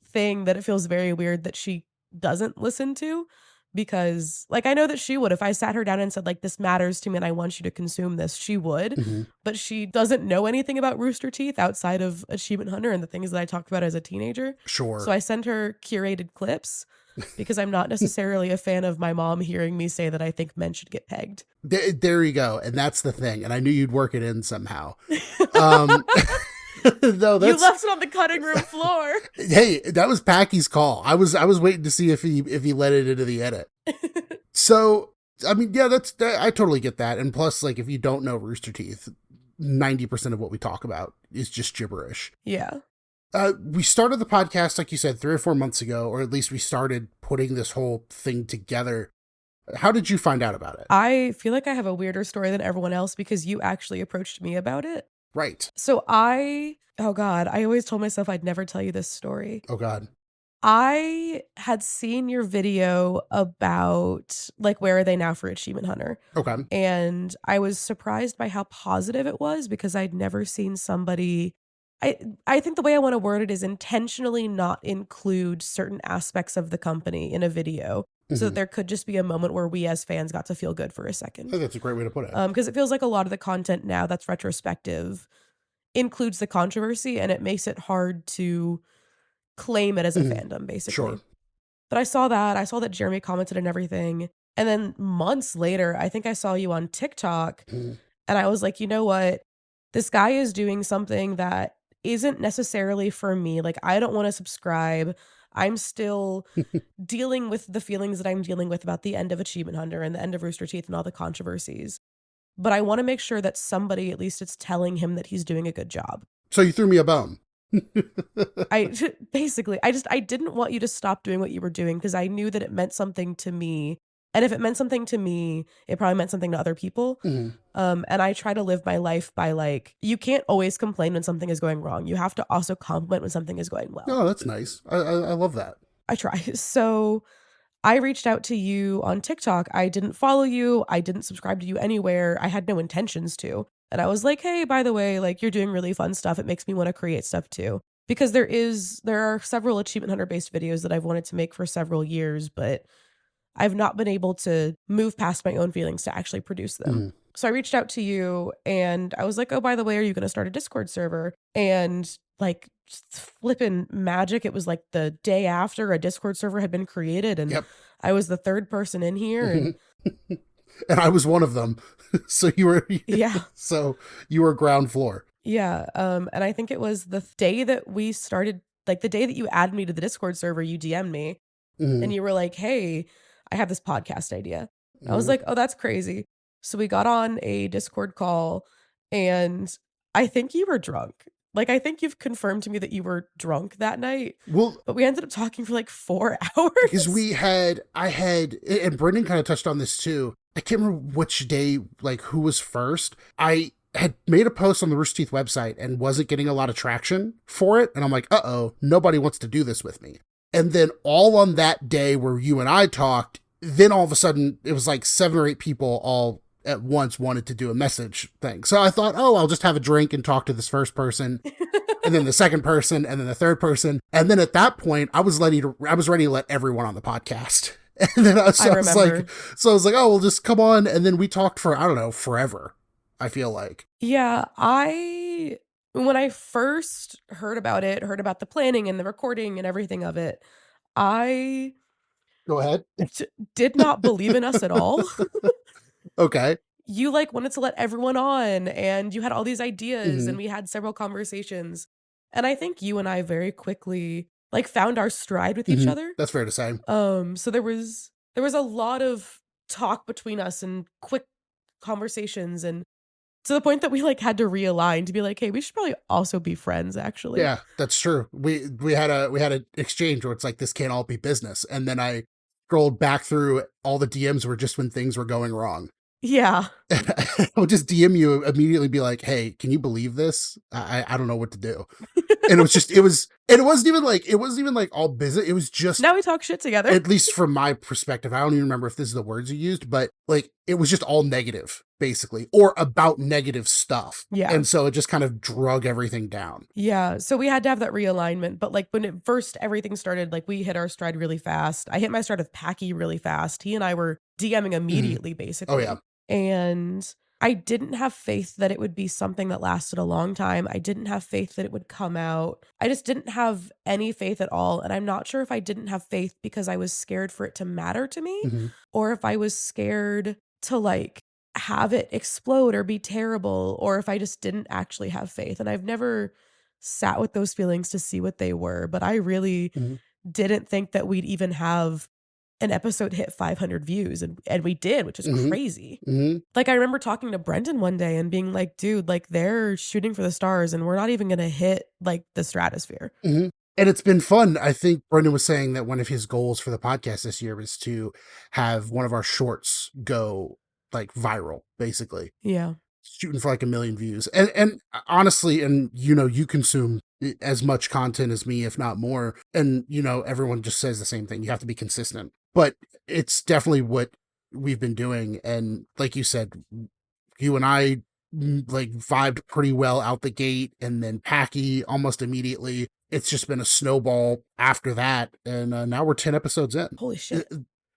Speaker 4: thing that it feels very weird that she doesn't listen to. because like I know that she would, if I sat her down and said like, this matters to me and I want you to consume this, she would.
Speaker 1: Mhm.
Speaker 4: But she doesn't know anything about Rooster Teeth outside of Achievement Hunter and the things that I talked about as a teenager.
Speaker 1: Sure.
Speaker 4: So I sent her curated clips because I'm not necessarily a fan of my mom hearing me say that I think men should get pegged.
Speaker 1: There you go. And that's the thing. And I knew you'd work it in somehow. No,
Speaker 4: You left it on the cutting room floor.
Speaker 1: Hey, that was Packy's call. I was waiting to see if he let it into the edit. So, I mean, yeah, I totally get that. And plus, like, if you don't know Rooster Teeth, 90% of what we talk about is just gibberish.
Speaker 4: Yeah.
Speaker 1: We started the podcast, like you said, 3 or 4 months ago, or at least we started putting this whole thing together. How did you find out about it?
Speaker 4: I feel like I have a weirder story than everyone else because you actually approached me about it.
Speaker 1: Right.
Speaker 4: So oh God, I always told myself I'd never tell you this story.
Speaker 1: Oh, God.
Speaker 4: I had seen your video about like, where are they now for Achievement Hunter?
Speaker 1: Okay.
Speaker 4: And I was surprised by how positive it was because I'd never seen somebody. I think the way I want to word it is intentionally not include certain aspects of the company in a video. So that there could just be a moment where we as fans got to feel good for a
Speaker 1: I
Speaker 4: second.
Speaker 1: think that's a great way to put it.
Speaker 4: Because it feels like a lot of the content now that's retrospective includes the controversy and it makes it hard to claim it as a fandom, basically.
Speaker 1: Sure.
Speaker 4: But I saw that Jeremy commented and everything. And then months later, I think I saw you on TikTok and I was like, you know what? This guy is doing something that isn't necessarily for me. Like, I don't want to subscribe. I'm still dealing with the feelings that I'm dealing with about the end of Achievement Hunter and the end of Rooster Teeth and all the controversies. But I want to make sure that somebody, at least it's telling him that he's doing a good job.
Speaker 1: So you threw me a bone.
Speaker 4: I didn't want you to stop doing what you were doing because I knew that it meant something to me. And if it meant something to me, it probably meant something to other people. And I try to live my life by like, you can't always complain when something is going wrong. You have to also compliment when something is going well.
Speaker 1: Oh, that's nice. I love that.
Speaker 4: I try. So I reached out to you on TikTok. I didn't follow you. I didn't subscribe to you anywhere. I had no intentions to. And I was like, hey, by the way, like, you're doing really fun stuff. It makes me want to create stuff too. Because there are several Achievement Hunter based videos that I've wanted to make for several years, but I've not been able to move past my own feelings to actually produce them. So I reached out to you and I was like, oh, by the way, are you going to start a Discord server? And like, flippin' magic, it was like the day after a Discord server had been created and I was the third person in here. And
Speaker 1: and I was one of them. So you were So you were ground floor.
Speaker 4: Yeah. And I think it was the day that we started, like the day that you added me to the Discord server, you DM'd me and you were like, hey, I have this podcast idea. I was like, oh, that's crazy. So we got on a Discord call and I think you were drunk. Like, I think you've confirmed to me that you were drunk that night. Well, but we ended up talking for like 4 hours.
Speaker 1: Because I had, and Brendan kind of touched on this too. I can't remember which day, like who was first. I had made a post on the Rooster Teeth website and wasn't getting a lot of traction for it. And I'm like, uh-oh, nobody wants to do this with me. And then all on that day where you and I talked, then all of a sudden it was like 7 or 8 people all at once wanted to do a message thing. So I thought, oh, I'll just have a drink and talk to this first person and then the second person and then the third person. And then at that point I was ready to let everyone on the podcast. And then I was like, oh, well, just come on. And then we talked for, I don't know, forever, I feel like.
Speaker 4: Yeah. When I first heard about the planning and the recording and everything of it, I
Speaker 1: Go ahead.
Speaker 4: Did not believe in us at all.
Speaker 1: Okay.
Speaker 4: You like wanted to let everyone on and you had all these ideas and we had several conversations. And I think you and I very quickly like found our stride with each other.
Speaker 1: That's fair to say.
Speaker 4: So there was a lot of talk between us and quick conversations and to the point that we like had to realign to be like, hey, we should probably also be friends actually.
Speaker 1: Yeah, that's true. We had an exchange where it's like, this can't all be business. And then I scrolled back through all the DMs were just when things were going wrong.
Speaker 4: Yeah.
Speaker 1: I would just DM you immediately, be like, hey, can you believe this? I don't know what to do. And it wasn't even like all business. It was just,
Speaker 4: Now we talk shit together.
Speaker 1: at least from my perspective, I don't even remember if this is the words you used, but like it was just all negative, basically, or about negative stuff.
Speaker 4: Yeah.
Speaker 1: And so it just kind of drug everything down.
Speaker 4: Yeah. So we had to have that realignment. But like when it first everything started, like we hit our stride really fast. I hit my stride with Packy really fast. He and I were DMing immediately, basically.
Speaker 1: Oh, yeah.
Speaker 4: And I didn't have faith that it would be something that lasted a long time. I didn't have faith that it would come out. I just didn't have any faith at all. And I'm not sure if I didn't have faith because I was scared for it to matter to me, or if I was scared to like have it explode or be terrible, or if I just didn't actually have faith. And I've never sat with those feelings to see what they were, but I really didn't think that we'd even have an episode hit 500 views, and we did, which is crazy. Like I remember talking to Brendan one day and being like, dude, like they're shooting for the stars and we're not even gonna hit like the stratosphere.
Speaker 1: And it's been fun. I think Brendan was saying that one of his goals for the podcast this year was to have one of our shorts go like viral, basically.
Speaker 4: Yeah.
Speaker 1: Shooting for like 1 million views. And honestly, and you consume as much content as me, if not more. And everyone just says the same thing. You have to be consistent. But it's definitely what we've been doing. And like you said, you and I like vibed pretty well out the gate, and then Packy almost immediately. It's just been a snowball after that. And now we're 10 episodes in.
Speaker 4: Holy shit.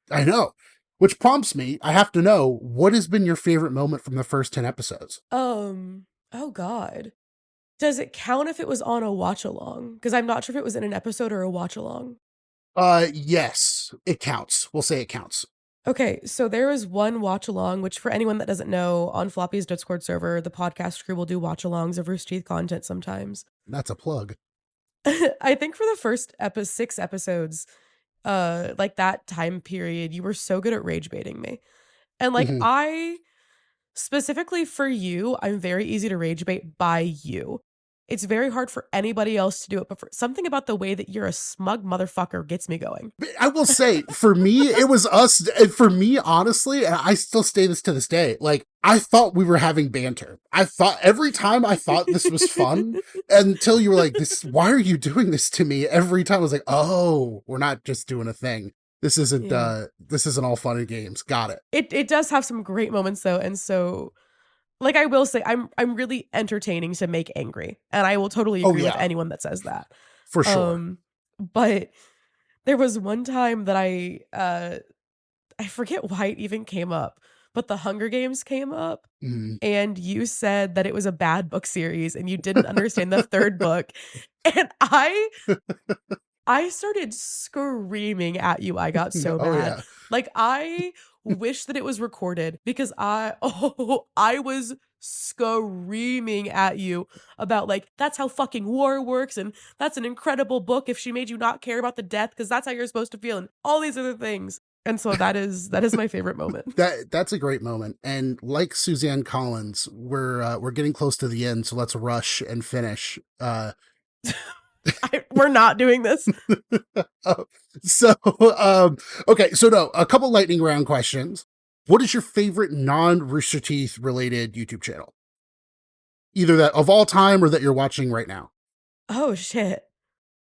Speaker 1: I know. Which prompts me, I have to know, what has been your favorite moment from the first 10 episodes?
Speaker 4: Oh God. Does it count if it was on a watch along? Because I'm not sure if it was in an episode or a watch along.
Speaker 1: Yes, it counts. We'll say it counts.
Speaker 4: Okay, so there is one watch along, which for anyone that doesn't know, on Floppy's Discord server, the podcast crew will do watch alongs of Rooster Teeth content sometimes.
Speaker 1: That's a plug.
Speaker 4: I think for the first 6 episodes, like that time period, you were so good at rage baiting me. And like I specifically for you, I'm very easy to rage bait by you. It's very hard for anybody else to do it, but something about the way that you're a smug motherfucker gets me going.
Speaker 1: I will say, for me, it was us. For me, honestly, and I still say this to this day, like, I thought we were having banter. I thought every time I thought this was fun until you were like, why are you doing this to me? Every time I was like, oh, we're not just doing a thing. This isn't all fun and games. Got it.
Speaker 4: It does have some great moments though. And so, like I will say, I'm really entertaining to make angry, and I will totally agree with anyone that says that.
Speaker 1: For sure.
Speaker 4: But there was one time that I forget why it even came up, but the Hunger Games came up, and you said that it was a bad book series, and you didn't understand the third book, and I started screaming at you. I got so mad.
Speaker 1: Yeah.
Speaker 4: Like I wish that it was recorded because I was screaming at you about like, that's how fucking war works, and that's an incredible book if she made you not care about the death because that's how you're supposed to feel, and all these other things. And so that is my favorite moment.
Speaker 1: That's a great moment. And like Suzanne Collins, we're getting close to the end, so let's rush and finish.
Speaker 4: We're not doing this.
Speaker 1: Okay, so no, a couple lightning round questions. What is your favorite non-Rooster Teeth related YouTube channel? Either that of all time or that you're watching right now.
Speaker 4: Oh shit.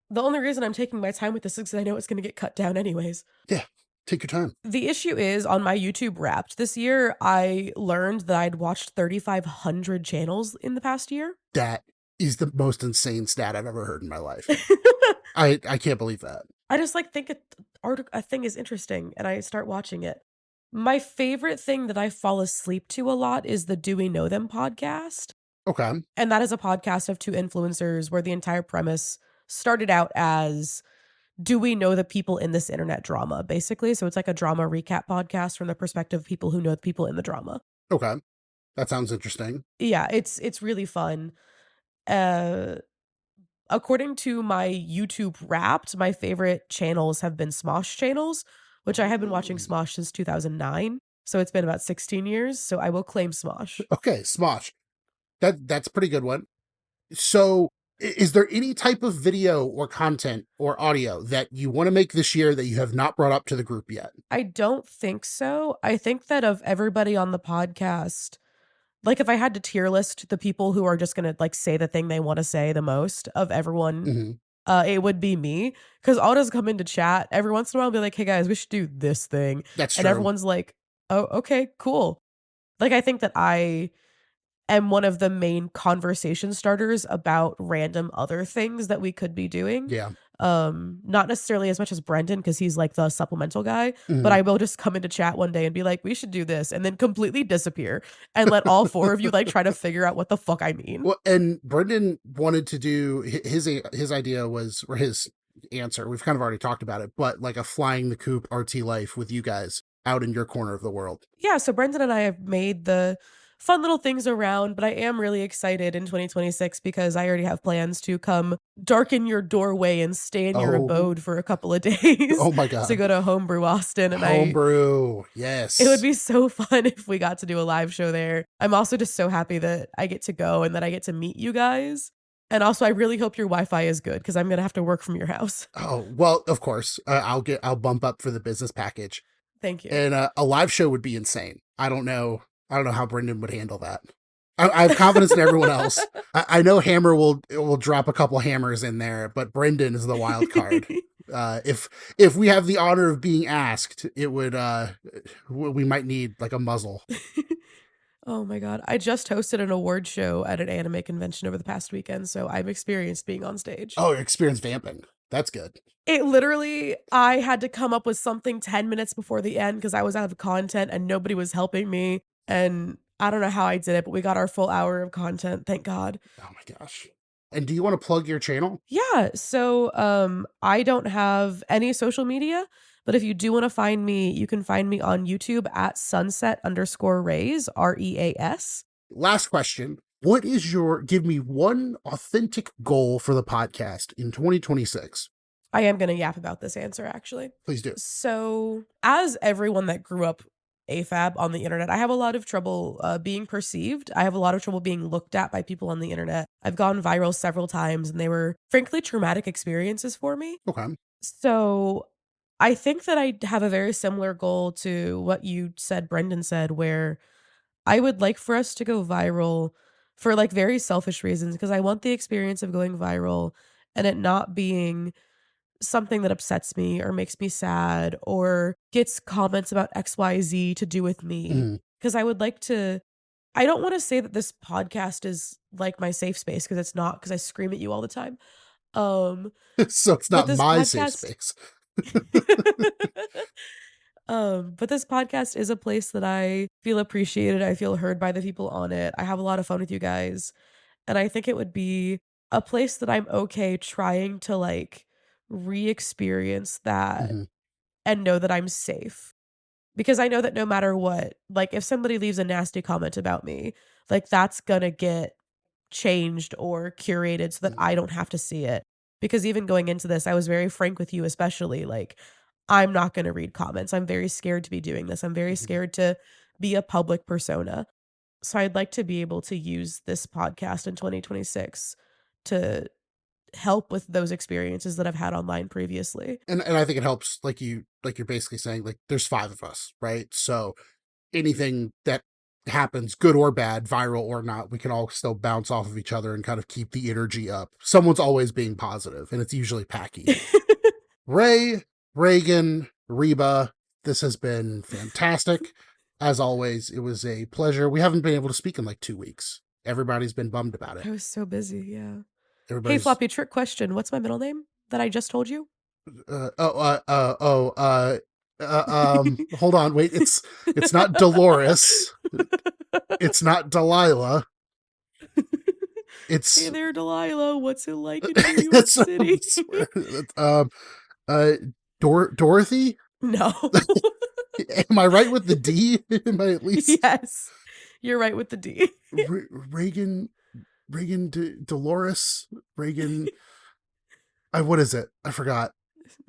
Speaker 4: The only reason I'm taking my time with this is because I know it's going to get cut down anyways.
Speaker 1: Yeah, take your time.
Speaker 4: The issue is, on my YouTube Wrapped this year, I learned that I'd watched 3,500 channels in the past year.
Speaker 1: That is the most insane stat I've ever heard in my life. I can't believe that.
Speaker 4: I just like think a thing is interesting and I start watching it. My favorite thing that I fall asleep to a lot is the Do We Know Them podcast.
Speaker 1: Okay.
Speaker 4: And that is a podcast of 2 influencers where the entire premise started out as, do we know the people in this internet drama, basically? So it's like a drama recap podcast from the perspective of people who know the people in the drama.
Speaker 1: Okay. That sounds interesting.
Speaker 4: Yeah, it's really fun. According to my YouTube Wrapped, my favorite channels have been Smosh channels, which I have been watching Smosh since 2009. So it's been about 16 years. So I will claim Smosh.
Speaker 1: Okay, Smosh. That's a pretty good one. So is there any type of video or content or audio that you want to make this year that you have not brought up to the group yet?
Speaker 4: I don't think so. I think that of everybody on the podcast, like if I had to tier list the people who are just gonna like say the thing they want to say the most of everyone, it would be me. Because I'll just come into chat every once in a while and be like, hey guys, we should do this thing.
Speaker 1: That's
Speaker 4: And
Speaker 1: true.
Speaker 4: everyone's like, oh, okay, cool. Like I think that I am one of the main conversation starters about random other things that we could be doing.
Speaker 1: Yeah.
Speaker 4: Not necessarily as much as Brendan because he's like the supplemental guy,
Speaker 1: Mhm.
Speaker 4: but I will just come into chat one day and be like, we should do this, and then completely disappear and let all four of you like try to figure out what the fuck I mean.
Speaker 1: Well, and Brendan wanted to do his idea was, or his answer, we've kind of already talked about it, but like a flying the coop RT life with you guys out in your corner of the world.
Speaker 4: Yeah, so Brendan and I have made the fun little things around, but I am really excited in 2026 because I already have plans to come darken your doorway and stay in your
Speaker 1: Oh.
Speaker 4: abode for a couple of days
Speaker 1: Oh my God.
Speaker 4: to go to Homebrew Austin. And
Speaker 1: Homebrew, yes.
Speaker 4: it would be so fun if we got to do a live show there. I'm also just so happy that I get to go and that I get to meet you guys. And also, I really hope your Wi-Fi is good because I'm gonna have to work from your house.
Speaker 1: Oh, well, of course. I'll bump up for the business package.
Speaker 4: Thank you.
Speaker 1: And a live show would be insane. I don't know how Brendan would handle that. I have confidence in everyone else. I know Hammer will drop a couple hammers in there, but Brendan is the wild card. If we have the honor of being asked, it would we might need like a muzzle.
Speaker 4: Oh my God. I just hosted an award show at an anime convention over the past weekend, so I've experienced being on stage.
Speaker 1: Oh, your experience vamping. That's good.
Speaker 4: It literally, I had to come up with something 10 minutes before the end because I was out of content and nobody was helping me. And I don't know how I did it, but we got our full hour of content. Thank God.
Speaker 1: Oh my gosh. And do you want to plug your channel?
Speaker 4: Yeah. So I don't have any social media, but if you do want to find me, you can find me on YouTube at sunset_rays, REAS.
Speaker 1: Last question. What is give me one authentic goal for the podcast in 2026?
Speaker 4: I am going to yap about this answer, actually.
Speaker 1: Please do.
Speaker 4: So, as everyone that grew up AFAB on the internet, I have a lot of trouble being perceived. I have a lot of trouble being looked at by people on the internet. I've gone viral several times, and they were, frankly, traumatic experiences for me.
Speaker 1: Okay.
Speaker 4: So, I think that I have a very similar goal to what you said, Brendan said, where I would like for us to go viral for like very selfish reasons because I want the experience of going viral and it not being something that upsets me or makes me sad or gets comments about XYZ to do with me. Because I would like to, I don't want to say that this podcast is like my safe space because it's not, because I scream at you all the time.
Speaker 1: So it's not my safe space.
Speaker 4: But this podcast is a place that I feel appreciated. I feel heard by the people on it. I have a lot of fun with you guys. And I think it would be a place that I'm okay trying to like re-experience that and know that I'm safe. Because I know that no matter what, like if somebody leaves a nasty comment about me, like that's gonna get changed or curated so that I don't have to see it. Because even going into this, I was very frank with you, especially like I'm not going to read comments. I'm very scared to be doing this. I'm very scared to be a public persona. So I'd like to be able to use this podcast in 2026 to help with those experiences that I've had online previously.
Speaker 1: And I think it helps, like you're basically saying, like there's 5 of us, right? So anything that happens, good or bad, viral or not, we can all still bounce off of each other and kind of keep the energy up. Someone's always being positive, and it's usually Packy. Ray, Reagan, Reba, this has been fantastic. As always, it was a pleasure. We haven't been able to speak in like 2 weeks. Everybody's been bummed about it.
Speaker 4: I was so busy, yeah.
Speaker 1: Everybody's...
Speaker 4: Hey, Floppy, trick question. What's my middle name that I just told you?
Speaker 1: Hold on, wait. It's not Dolores. It's not Delilah. It's...
Speaker 4: Hey there, Delilah. What's it like in New York City?
Speaker 1: Dorothy?
Speaker 4: No.
Speaker 1: Am I right with the D? Am I at least?
Speaker 4: Yes, you're right with the D.
Speaker 1: Reagan, Dolores, Reagan. What is it? I forgot.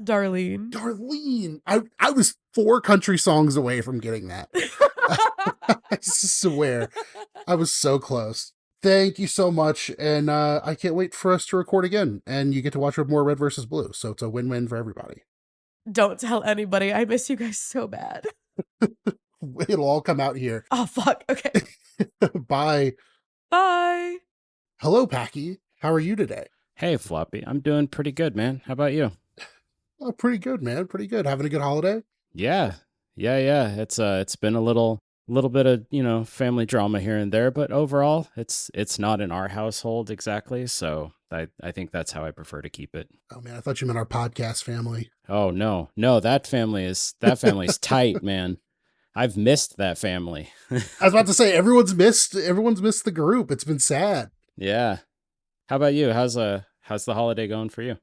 Speaker 4: Darlene.
Speaker 1: I was 4 country songs away from getting that. I swear. I was so close. Thank you so much. And I can't wait for us to record again. And you get to watch more Red versus Blue. So it's a win-win for everybody.
Speaker 4: Don't tell anybody. I miss you guys so bad.
Speaker 1: It'll all come out here.
Speaker 4: Oh, fuck. Okay.
Speaker 1: Bye.
Speaker 4: Bye.
Speaker 1: Hello, Packy. How are you today?
Speaker 5: Hey, Floppy. I'm doing pretty good, man. How about you?
Speaker 1: Oh, pretty good, man. Pretty good. Having a good holiday?
Speaker 5: Yeah. Yeah. It's been a little bit of, family drama here and there, but overall, it's not in our household exactly, so I think that's how I prefer to keep it.
Speaker 1: Oh, man, I thought you meant our podcast family.
Speaker 5: Oh, no. No, that family's tight, man. I've missed that family.
Speaker 1: I was about to say, everyone's missed the group. It's been sad.
Speaker 5: Yeah. How about you? How's the holiday going for you?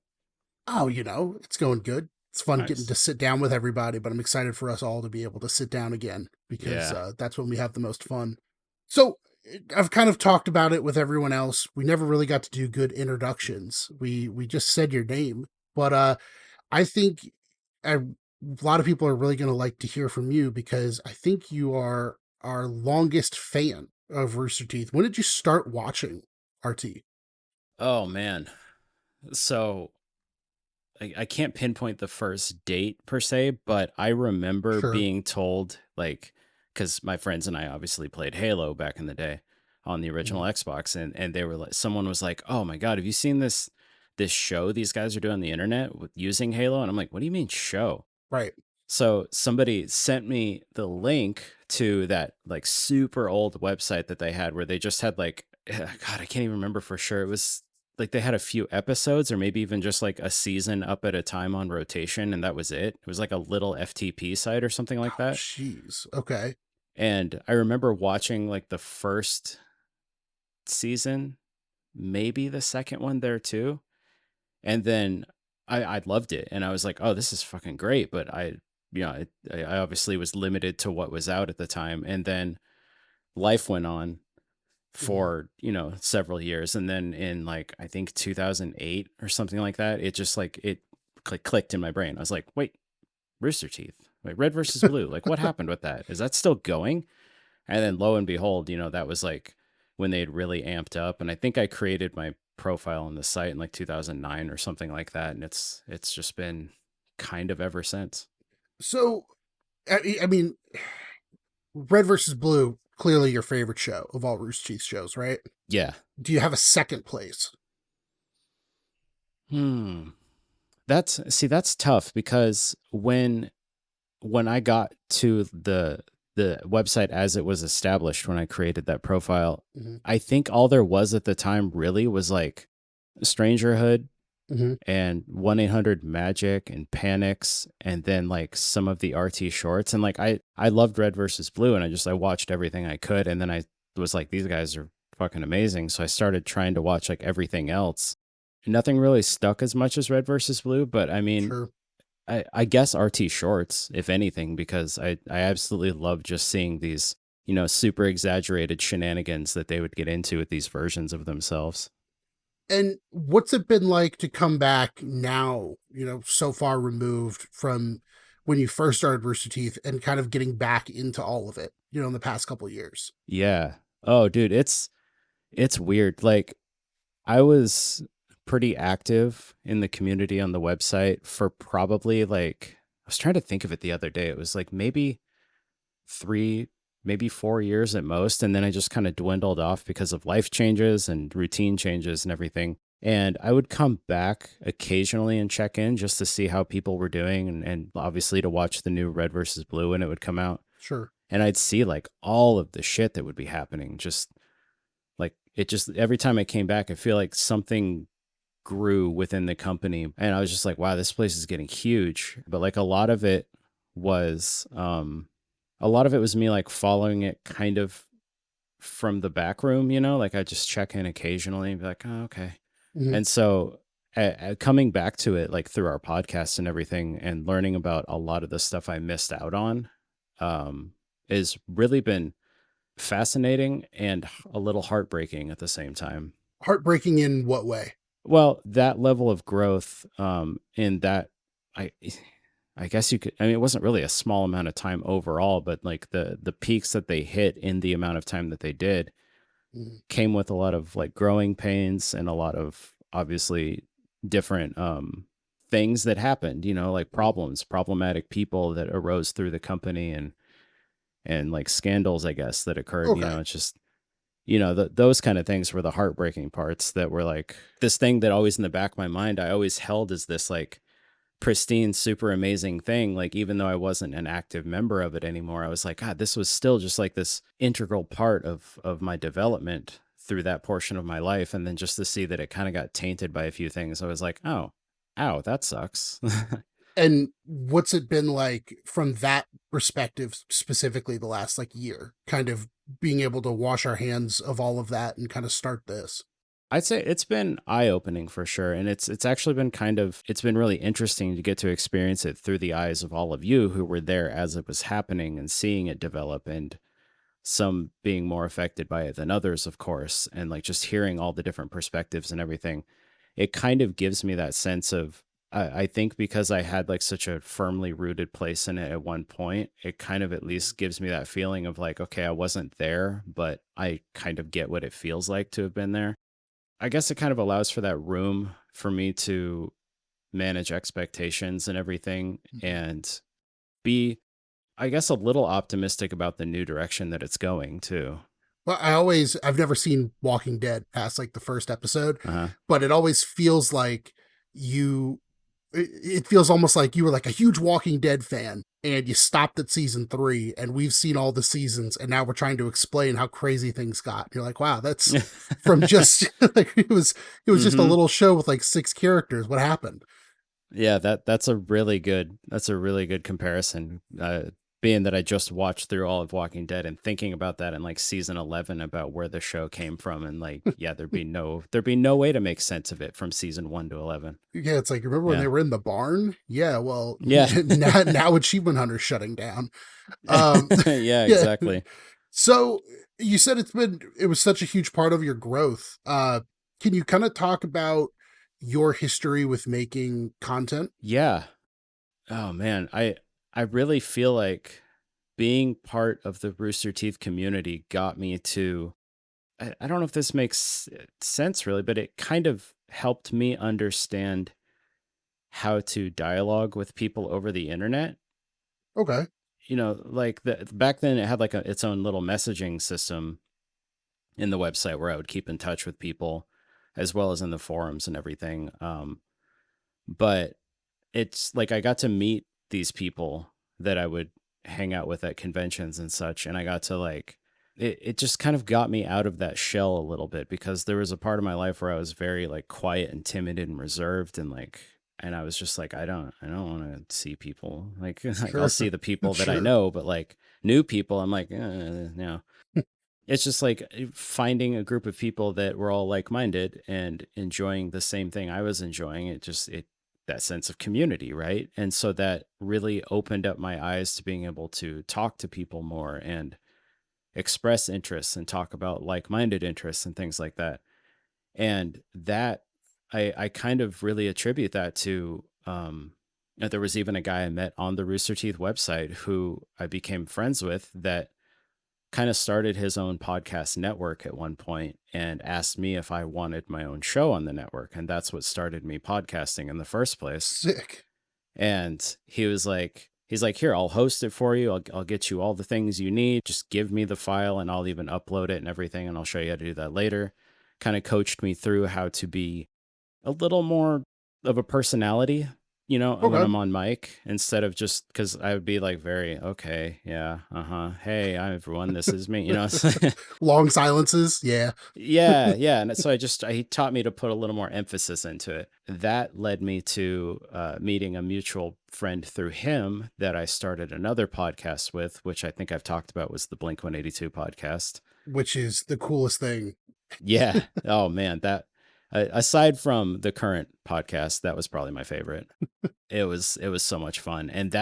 Speaker 1: Oh, it's going good. It's fun
Speaker 5: Nice.
Speaker 1: getting to sit down with everybody, but I'm excited for us all to be able to sit down again because
Speaker 5: Yeah.
Speaker 1: that's when we have the most fun. So I've kind of talked about it with everyone else. We never really got to do good introductions. We just said your name, but I think a lot of people are really going to like to hear from you because I think you are our longest fan of Rooster Teeth. When did you start watching RT?
Speaker 5: Oh, man. So I can't pinpoint the first date per se, but I remember
Speaker 1: Sure.
Speaker 5: being told, like, because my friends and I obviously played Halo back in the day on the original Xbox, and they were like, someone was like, "Oh my God, have you seen this show these guys are doing on the internet with using Halo?" And I'm like, "What do you mean show?"
Speaker 1: Right.
Speaker 5: So somebody sent me the link to that like super old website that they had where they just had like, God, I can't even remember for sure. It was like they had a few episodes or maybe even just like a season up at a time on rotation, and that was it. It was like a little FTP site or something like that.
Speaker 1: Jeez. Okay.
Speaker 5: And I remember watching like the first season, maybe the second one there too. And then I loved it. And I was like, oh, this is fucking great. But I obviously was limited to what was out at the time. And then life went on for, several years. And then in like, I think 2008 or something like that, it just like, it clicked in my brain. I was like, wait, Rooster Teeth, wait, Red versus Blue. Like what happened with that? Is that still going? And then lo and behold, that was like when they'd really amped up. And I think I created my profile on the site in like 2009 or something like that. And it's just been kind of ever since.
Speaker 1: So, I mean, Red versus Blue, clearly your favorite show of all Rooster Teeth shows, right?
Speaker 5: Yeah.
Speaker 1: Do you have a second place?
Speaker 5: That's tough because when I got to the website as it was established when I created that profile, I think all there was at the time really was like Strangerhood and 1-800-MAGIC and Panics, and then like some of the RT shorts. And like I loved Red versus Blue, and I watched everything I could, and then I was like, these guys are fucking amazing. So I started trying to watch like everything else. Nothing really stuck as much as Red versus Blue, but I mean,
Speaker 1: Sure.
Speaker 5: I guess RT shorts, if anything, because I absolutely love just seeing these, super exaggerated shenanigans that they would get into with these versions of themselves.
Speaker 1: And what's it been like to come back now, so far removed from when you first started Rooster Teeth and kind of getting back into all of it, in the past couple of years?
Speaker 5: Yeah. Oh, dude, it's weird. Like I was pretty active in the community on the website for probably like, I was trying to think of it the other day. It was like maybe 3, maybe 4 years at most. And then I just kind of dwindled off because of life changes and routine changes and everything. And I would come back occasionally and check in just to see how people were doing and obviously to watch the new Red versus Blue when it would come out.
Speaker 1: Sure.
Speaker 5: And I'd see like all of the shit that would be happening. Just like it just every time I came back, I feel like something grew within the company. And I was just like, wow, this place is getting huge. But like a lot of it was me like following it kind of from the back room, like I just check in occasionally and be like, oh, okay. And so coming back to it, like through our podcast and everything and learning about a lot of the stuff I missed out on, has really been fascinating and a little heartbreaking at the same time.
Speaker 1: Heartbreaking in what way?
Speaker 5: Well, that level of growth, in that I guess you could, I mean, it wasn't really a small amount of time overall, but like the peaks that they hit in the amount of time that they did came with a lot of like growing pains and a lot of obviously different, things that happened, like problematic people that arose through the company. And and like scandals, I guess, that occurred.
Speaker 1: Okay.
Speaker 5: It's just, those kind of things were the heartbreaking parts that were like this thing that always in the back of my mind, I always held as this like pristine, super amazing thing. Like, even though I wasn't an active member of it anymore, I was like, God, this was still just like this integral part of my development through that portion of my life. And then just to see that it kind of got tainted by a few things, I was like, oh, ow, that sucks.
Speaker 1: And what's it been like from that perspective, specifically the last like year, kind of being able to wash our hands of all of that and kind of start this?
Speaker 5: I'd say it's been eye-opening for sure. And it's actually been it's been really interesting to get to experience it through the eyes of all of you who were there as it was happening and seeing it develop, and some being more affected by it than others, of course. And like just hearing all the different perspectives and everything, it kind of gives me that sense of, I think because I had like such a firmly rooted place in it at one point, it kind of at least gives me that feeling of like, okay, I wasn't there, but I kind of get what it feels like to have been there. I guess it kind of allows for that room for me to manage expectations and everything and be, I guess, a little optimistic about the new direction that it's going too.
Speaker 1: Well, I've never seen Walking Dead past like the first episode,
Speaker 5: Uh-huh.
Speaker 1: but it always feels like it feels almost like you were like a huge Walking Dead fan and you stopped at season 3 and we've seen all the seasons and now we're trying to explain how crazy things got. And you're like, wow, that's from just like it was just a
Speaker 5: Mhm.
Speaker 1: little show with like 6 characters. What happened?
Speaker 5: Yeah, that's a really good comparison. Being that I just watched through all of Walking Dead and thinking about that in like season 11 about where the show came from, and like, yeah, there'd be no way to make sense of it from season 1 to 11.
Speaker 1: Yeah, it's like, remember when
Speaker 5: Yeah.
Speaker 1: they were in the barn? Yeah, well,
Speaker 5: Yeah.
Speaker 1: now Achievement Hunter's shutting down. Um,
Speaker 5: Yeah,
Speaker 1: yeah.
Speaker 5: exactly.
Speaker 1: So you said it was such a huge part of your growth. Can you kind of talk about your history with making content?
Speaker 5: Yeah. Oh man, I really feel like being part of the Rooster Teeth community got me to, I don't know if this makes sense really, but it kind of helped me understand how to dialogue with people over the internet.
Speaker 1: Okay.
Speaker 5: Like back then it had like its own little messaging system in the website where I would keep in touch with people as well as in the forums and everything. But it's like I got to meet these people that I would hang out with at conventions and such. And I got to like, it just kind of got me out of that shell a little bit, because there was a part of my life where I was very like quiet and timid and reserved, and like, and I was just like, I don't want to see people. Like, like I'll see the people that I
Speaker 1: Sure.
Speaker 5: know, but like new people, I'm like, no. It's just like finding a group of people that were all like-minded and enjoying the same thing I was enjoying. It that sense of community, right? And so that really opened up my eyes to being able to talk to people more and express interests and talk about like-minded interests and things like that. And that I kind of really attribute that to, there was even a guy I met on the Rooster Teeth website who I became friends with that kind of started his own podcast network at one point and asked me if I wanted my own show on the network. And that's what started me podcasting in the first place.
Speaker 1: Sick.
Speaker 5: And he's like, here, I'll host it for you. I'll get you all the things you need. Just give me the file and I'll even upload it and everything. And I'll show you how to do that later. Kind of coached me through how to be a little more of a personality, when
Speaker 1: Okay.
Speaker 5: I'm on mic, instead of just, because I would be like very, okay, yeah, hey, hi everyone, this is me,
Speaker 1: Long silences. Yeah.
Speaker 5: yeah. And so he taught me to put a little more emphasis into it. That led me to meeting a mutual friend through him that I started another podcast with, which I think I've talked about, was the Blink 182 podcast.
Speaker 1: Which is the coolest thing.
Speaker 5: Yeah. Oh man, that aside from the current podcast, that was probably my favorite. It was so much fun. And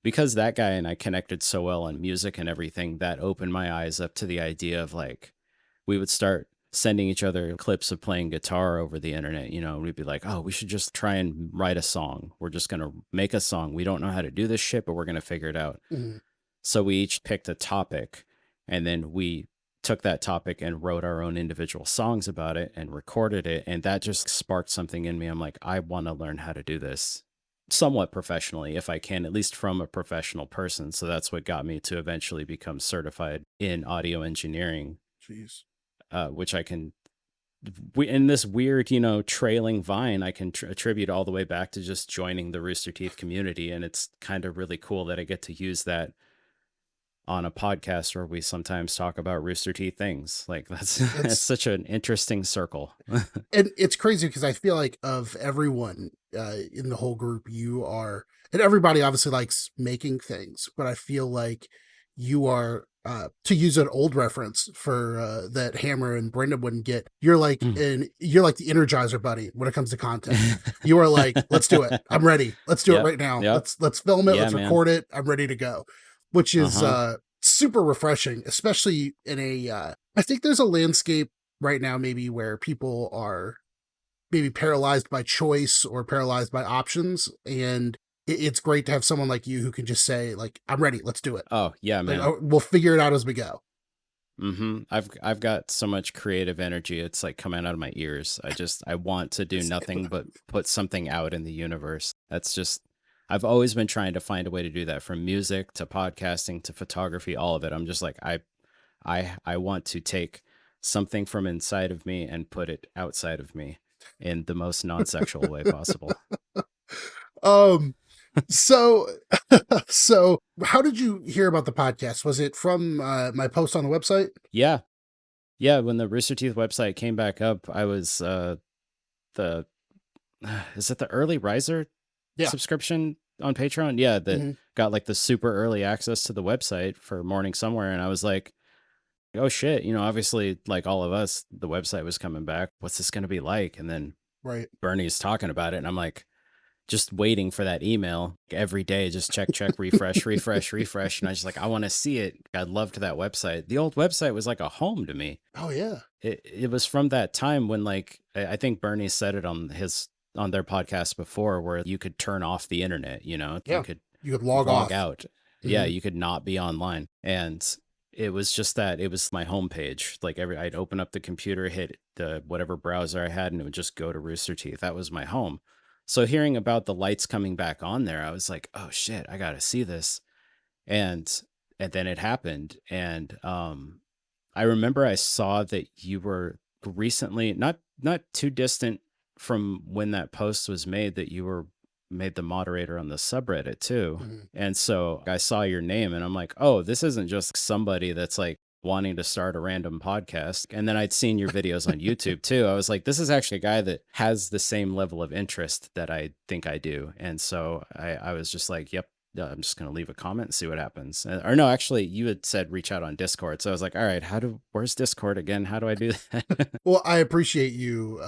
Speaker 5: because that guy and I connected so well on music and everything, that opened my eyes up to the idea of like, we would start sending each other clips of playing guitar over the internet. We'd be like, oh, we should just try and write a song. We're just going to make a song. We don't know how to do this shit, but we're going to figure it out.
Speaker 1: Mhm.
Speaker 5: So we each picked a topic, and then we took that topic and wrote our own individual songs about it and recorded it. And that just sparked something in me. I'm like, I want to learn how to do this. somewhat professionally if I can, at least from a professional person. So that's what got me to eventually become certified in audio engineering,
Speaker 1: Jeez.
Speaker 5: which I can, in this weird, trailing vine, I can attribute all the way back to just joining the Rooster Teeth community. And it's kind of really cool that I get to use that on a podcast where we sometimes talk about Rooster Teeth things. Like it's such an interesting circle.
Speaker 1: And it's crazy because I feel like of everyone in the whole group, you are, and everybody obviously likes making things, but I feel like you are, to use an old reference for that Hammer and Brendan wouldn't get, you're like the Energizer Bunny when it comes to content. You are like, let's do it. I'm ready. Let's do it right now.
Speaker 5: Yep.
Speaker 1: Let's film it.
Speaker 5: Yeah,
Speaker 1: Let's record it. I'm ready to go. Which is super refreshing, especially in I think there's a landscape right now maybe where people are maybe paralyzed by choice or paralyzed by options, and it's great to have someone like you who can just say like, I'm ready, let's do it.
Speaker 5: Oh yeah, man.
Speaker 1: Like, we'll figure it out as we go.
Speaker 5: I've got so much creative energy. It's like coming out of my ears. I want to do nothing but put something out in the universe. I've always been trying to find a way to do that, from music to podcasting to photography, all of it. I'm just like, I want to take something from inside of me and put it outside of me in the most non-sexual way possible.
Speaker 1: So how did you hear about the podcast? Was it from my post on the website?
Speaker 5: Yeah. When the Rooster Teeth website came back up, I was is it the early riser subscription on Patreon? Yeah, that got like the super early access to the website for Morning Somewhere. And I was like, oh shit, obviously, like all of us, the website was coming back. What's this going to be like? And then Bernie's talking about it, and I'm like, just waiting for that email every day, just check, refresh, refresh. And I was just like, I want to see it. I loved that website. The old website was like a home to me.
Speaker 1: Oh yeah.
Speaker 5: It was from that time when, like, I think Bernie said it on their podcast before, where you could turn off the internet,
Speaker 1: Yeah.
Speaker 5: You could
Speaker 1: log off.
Speaker 5: out. Yeah. You could not be online. And it was just that it was my homepage. Like I'd open up the computer, hit the whatever browser I had, and it would just go to Rooster Teeth. That was my home. So hearing about the lights coming back on there, I was like, oh shit, I got to see this. And then it happened. And I remember I saw that you were recently, not too distant from when that post was made, that you were made the moderator on the subreddit too. And so I saw your name and I'm like, oh, this isn't just somebody that's like wanting to start a random podcast. And then I'd seen your videos on YouTube too. I was like, this is actually a guy that has the same level of interest that I think I do. And so I was just like, yep, I'm just going to leave a comment and see what happens. Or no, actually you had said reach out on Discord. So I was like, all right, where's Discord again? How do I do that?
Speaker 1: Well, I appreciate you.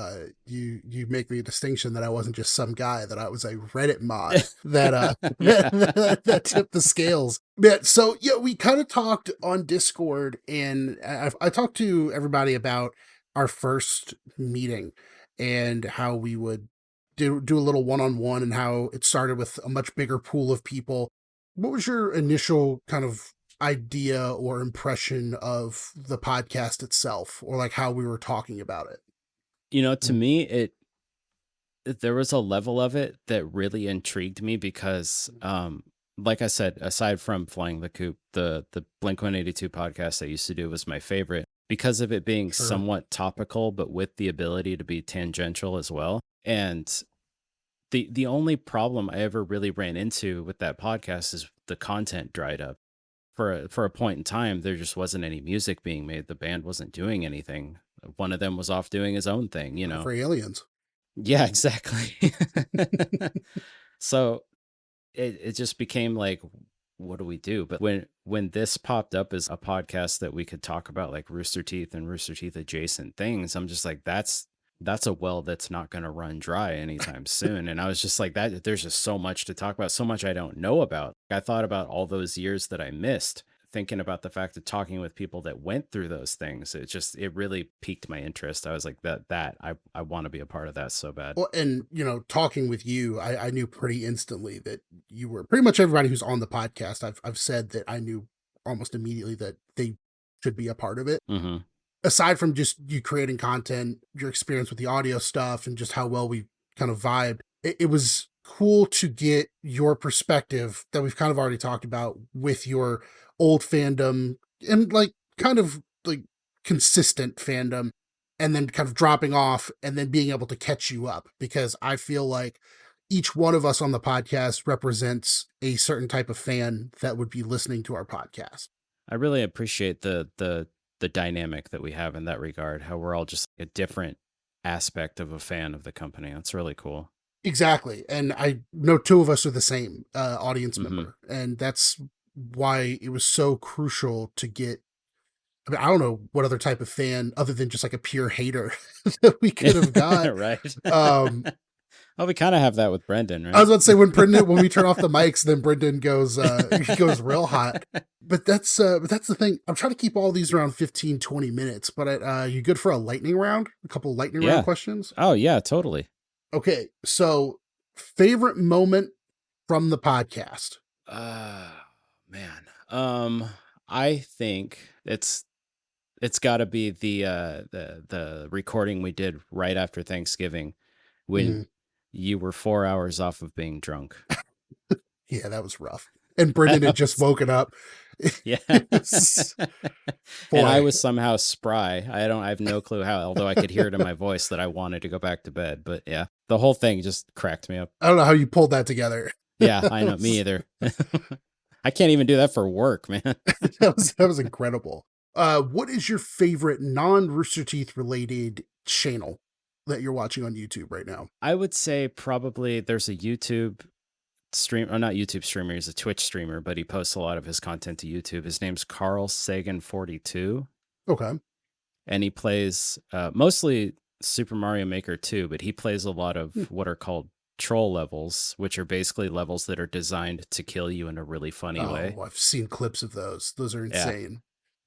Speaker 1: You make the distinction that I wasn't just some guy, that I was a Reddit mod that that tipped the scales. But so yeah, we kind of talked on Discord, and I talked to everybody about our first meeting and how we would do a little one-on-one, and how it started with a much bigger pool of people. What was your initial kind of idea or impression of the podcast itself, or like how we were talking about it?
Speaker 5: To me, there was a level of it that really intrigued me because, like I said, aside from Flying the Coop, the Blink-182 podcast I used to do was my favorite because of it being somewhat topical, but with the ability to be tangential as well. And the only problem I ever really ran into with that podcast is the content dried up. For a point in time, there just wasn't any music being made. The band wasn't doing anything. One of them was off doing his own thing,
Speaker 1: For aliens.
Speaker 5: Yeah, exactly. So it just became like, what do we do? But when this popped up as a podcast that we could talk about like Rooster Teeth and Rooster Teeth adjacent things, I'm just like, that's a well that's not going to run dry anytime soon. And I was just like, that there's just so much to talk about, so much I don't know about. I thought about all those years that I missed, thinking about the fact of talking with people that went through those things. It really piqued my interest. I was like, I want to be a part of that so bad.
Speaker 1: Well, and talking with you, I knew pretty instantly that you were, pretty much everybody who's on the podcast, I've said that I knew almost immediately that they should be a part of it. Aside from just you creating content, your experience with the audio stuff, and just how well we kind of vibed, it was cool to get your perspective that we've kind of already talked about with your old fandom and like kind of like consistent fandom, and then kind of dropping off and then being able to catch you up, because I feel like each one of us on the podcast represents a certain type of fan that would be listening to our podcast.
Speaker 5: I really appreciate the dynamic that we have in that regard, how we're all just a different aspect of a fan of the company. That's really cool.
Speaker 1: Exactly. And I know two of us are the same audience
Speaker 5: Mhm.
Speaker 1: member. And that's why it was so crucial to get. I mean, I don't know what other type of fan other than just like a pure hater that we could have got.
Speaker 5: Right.
Speaker 1: Well,
Speaker 5: we kind of have that with Brendan, right?
Speaker 1: I was about to say when we turn off the mics, then Brendan goes he goes real hot. But that's the thing. I'm trying to keep all these around 15, 20 minutes. But you good for a lightning round? A couple lightning round questions?
Speaker 5: Oh yeah, totally.
Speaker 1: Okay, so favorite moment from the podcast?
Speaker 5: Man. I think it's got to be the recording we did right after Thanksgiving when you were 4 hours off of being drunk.
Speaker 1: Yeah, that was rough. And Brendan had just woken up.
Speaker 5: Yeah.
Speaker 1: Boy.
Speaker 5: And I was somehow spry. I have no clue how, although I could hear it in my voice that I wanted to go back to bed. But yeah, the whole thing just cracked me up.
Speaker 1: I don't know how you pulled that together.
Speaker 5: Yeah, I know. Me either. I can't even do that for work, man.
Speaker 1: That was incredible. What is your favorite non-Rooster Teeth related channel that you're watching on YouTube right now?
Speaker 5: I would say probably there's a YouTube stream, or not YouTube streamer, he's a Twitch streamer, but he posts a lot of his content to YouTube. His name's Carl Sagan 42.
Speaker 1: Okay.
Speaker 5: And he plays mostly Super Mario Maker 2, but he plays a lot of what are called troll levels, which are basically levels that are designed to kill you in a really funny way.
Speaker 1: I've seen clips of those. Those are insane.
Speaker 5: Yeah.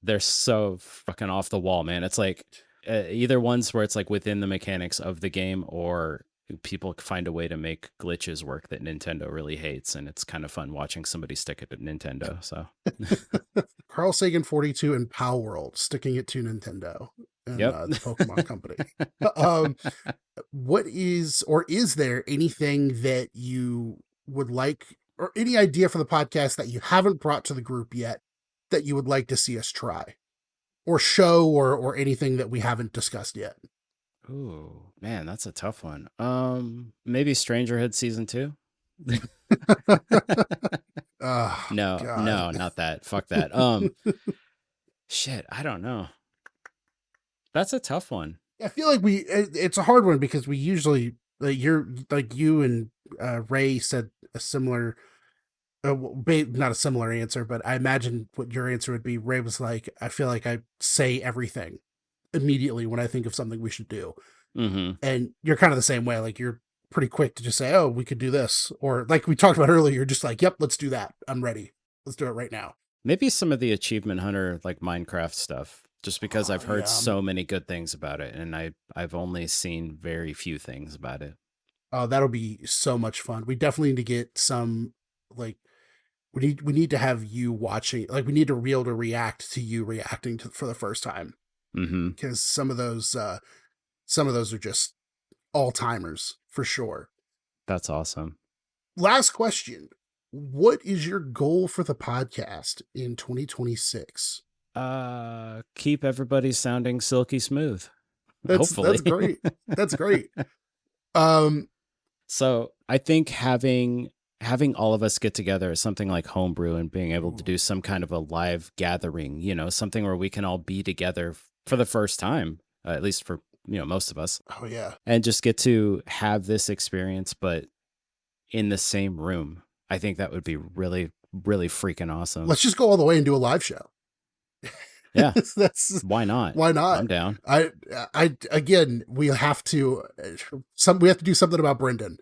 Speaker 5: They're so fucking off the wall, man. It's like either ones where it's like within the mechanics of the game, or people find a way to make glitches work that Nintendo really hates, and it's kind of fun watching somebody stick it to Nintendo. So
Speaker 1: Carl Sagan 42 and Pow World sticking it to Nintendo and the Pokemon Company. What is, or is there anything that you would like, or any idea for the podcast that you haven't brought to the group yet that you would like to see us try or show, or anything that we haven't discussed yet?
Speaker 5: Ooh, man, that's a tough one. Maybe Strangerhood season 2. No, not that. Fuck that. Shit, I don't know. That's a tough one.
Speaker 1: I feel like it's a hard one because we usually, you and Ray said a similar, not a similar answer, but I imagine what your answer would be. Ray was like, I feel like I say everything immediately when I think of something we should do.
Speaker 5: Mm-hmm.
Speaker 1: And you're kind of the same way. Like, you're pretty quick to just say, oh, we could do this. Or like we talked about earlier, you're just like, yep, let's do that. I'm ready. Let's do it right now.
Speaker 5: Maybe some of the Achievement Hunter, like Minecraft stuff, just because I've heard so many good things about it, and I've only seen very few things about it.
Speaker 1: Oh, that'll be so much fun. We definitely need to get some, like, we need to have you watching, like, we need to be able to react to you reacting to for the first time.
Speaker 5: Mm-hmm.
Speaker 1: Because some of those are just all-timers for sure.
Speaker 5: That's awesome.
Speaker 1: Last question. What is your goal for the podcast in 2026?
Speaker 5: Keep everybody sounding silky smooth.
Speaker 1: Hopefully. That's great. That's great.
Speaker 5: So I think having all of us get together at something like Homebrew and being able to do some kind of a live gathering, something where we can all be together for the first time, at least for, most of us.
Speaker 1: Oh yeah.
Speaker 5: And just get to have this experience, but in the same room. I think that would be really, really freaking awesome.
Speaker 1: Let's just go all the way and do a live show.
Speaker 5: Yeah. Why not?
Speaker 1: Why not?
Speaker 5: I'm down.
Speaker 1: Again, we have to do something about Brendan.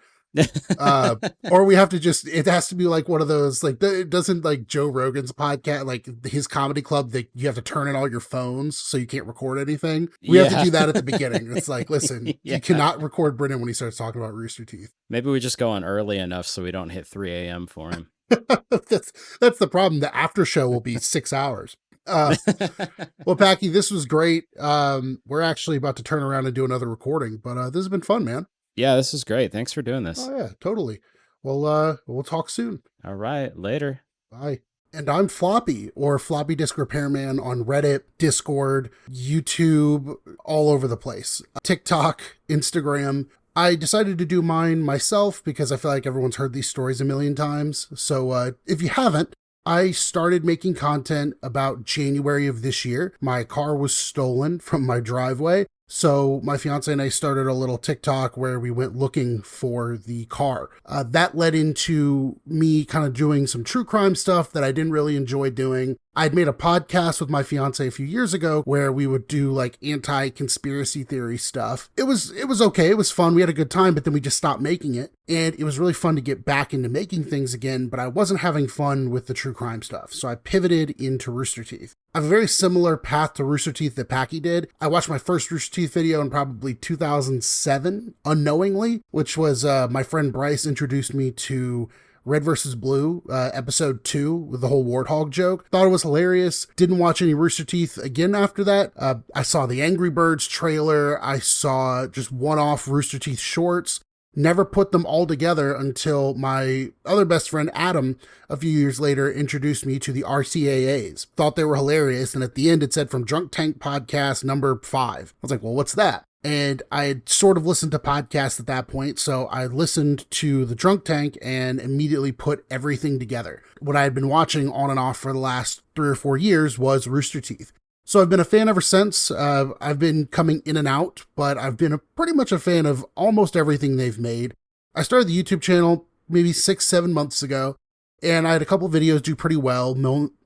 Speaker 1: Or we have to it has to be like one of those, like, it doesn't, like Joe Rogan's podcast, like his comedy club, that you have to turn in all your phones so you can't record anything. We have to do that at the begining. It's like, listen, you cannot record Brendan when he starts talking about Rooster Teeth.
Speaker 5: Maybe we just go on early enough so we don't hit 3 a.m. for him.
Speaker 1: That's the problem. The after show will be 6 hours. Well, Packy, this was great. We're actually about to turn around and do another recording, but this has been fun, man.
Speaker 5: Yeah, this is great. Thanks for doing this.
Speaker 1: Oh yeah, totally. We'll talk soon.
Speaker 5: All right, later.
Speaker 1: Bye. And I'm Floppy, or Floppy Disk Repairman, on Reddit, Discord, YouTube, all over the place. TikTok, Instagram. I decided to do mine myself because I feel like everyone's heard these stories a million times. So if you haven't, I started making content about January of this year. My car was stolen from my driveway. So my fiance and I started a little TikTok where we went looking for the car. That led into me kind of doing some true crime stuff that I didn't really enjoy doing. I'd made a podcast with my fiance a few years ago where we would do like anti-conspiracy theory stuff. It was okay. It was fun. We had a good time, but then we just stopped making it. And it was really fun to get back into making things again, but I wasn't having fun with the true crime stuff. So I pivoted into Rooster Teeth. I have a very similar path to Rooster Teeth that Packy did. I watched my first Rooster Teeth video in probably 2007, unknowingly, which was my friend Bryce introduced me to Red versus Blue, episode 2 with the whole warthog joke. Thought it was hilarious. Didn't watch any Rooster Teeth again after that. I saw the Angry Birds trailer. I saw just one-off Rooster Teeth shorts. Never put them all together until my other best friend, Adam, a few years later, introduced me to the RCAAs. Thought they were hilarious, and at the end it said from Drunk Tank Podcast number 5. I was like, well, what's that? And I had sort of listened to podcasts at that point, so I listened to the Drunk Tank and immediately put everything together. What I had been watching on and off for the last 3 or 4 years was Rooster Teeth. So I've been a fan ever since. I've been coming in and out, but I've been pretty much a fan of almost everything they've made. I started the YouTube channel maybe 6-7 months ago, and I had a couple videos do pretty well,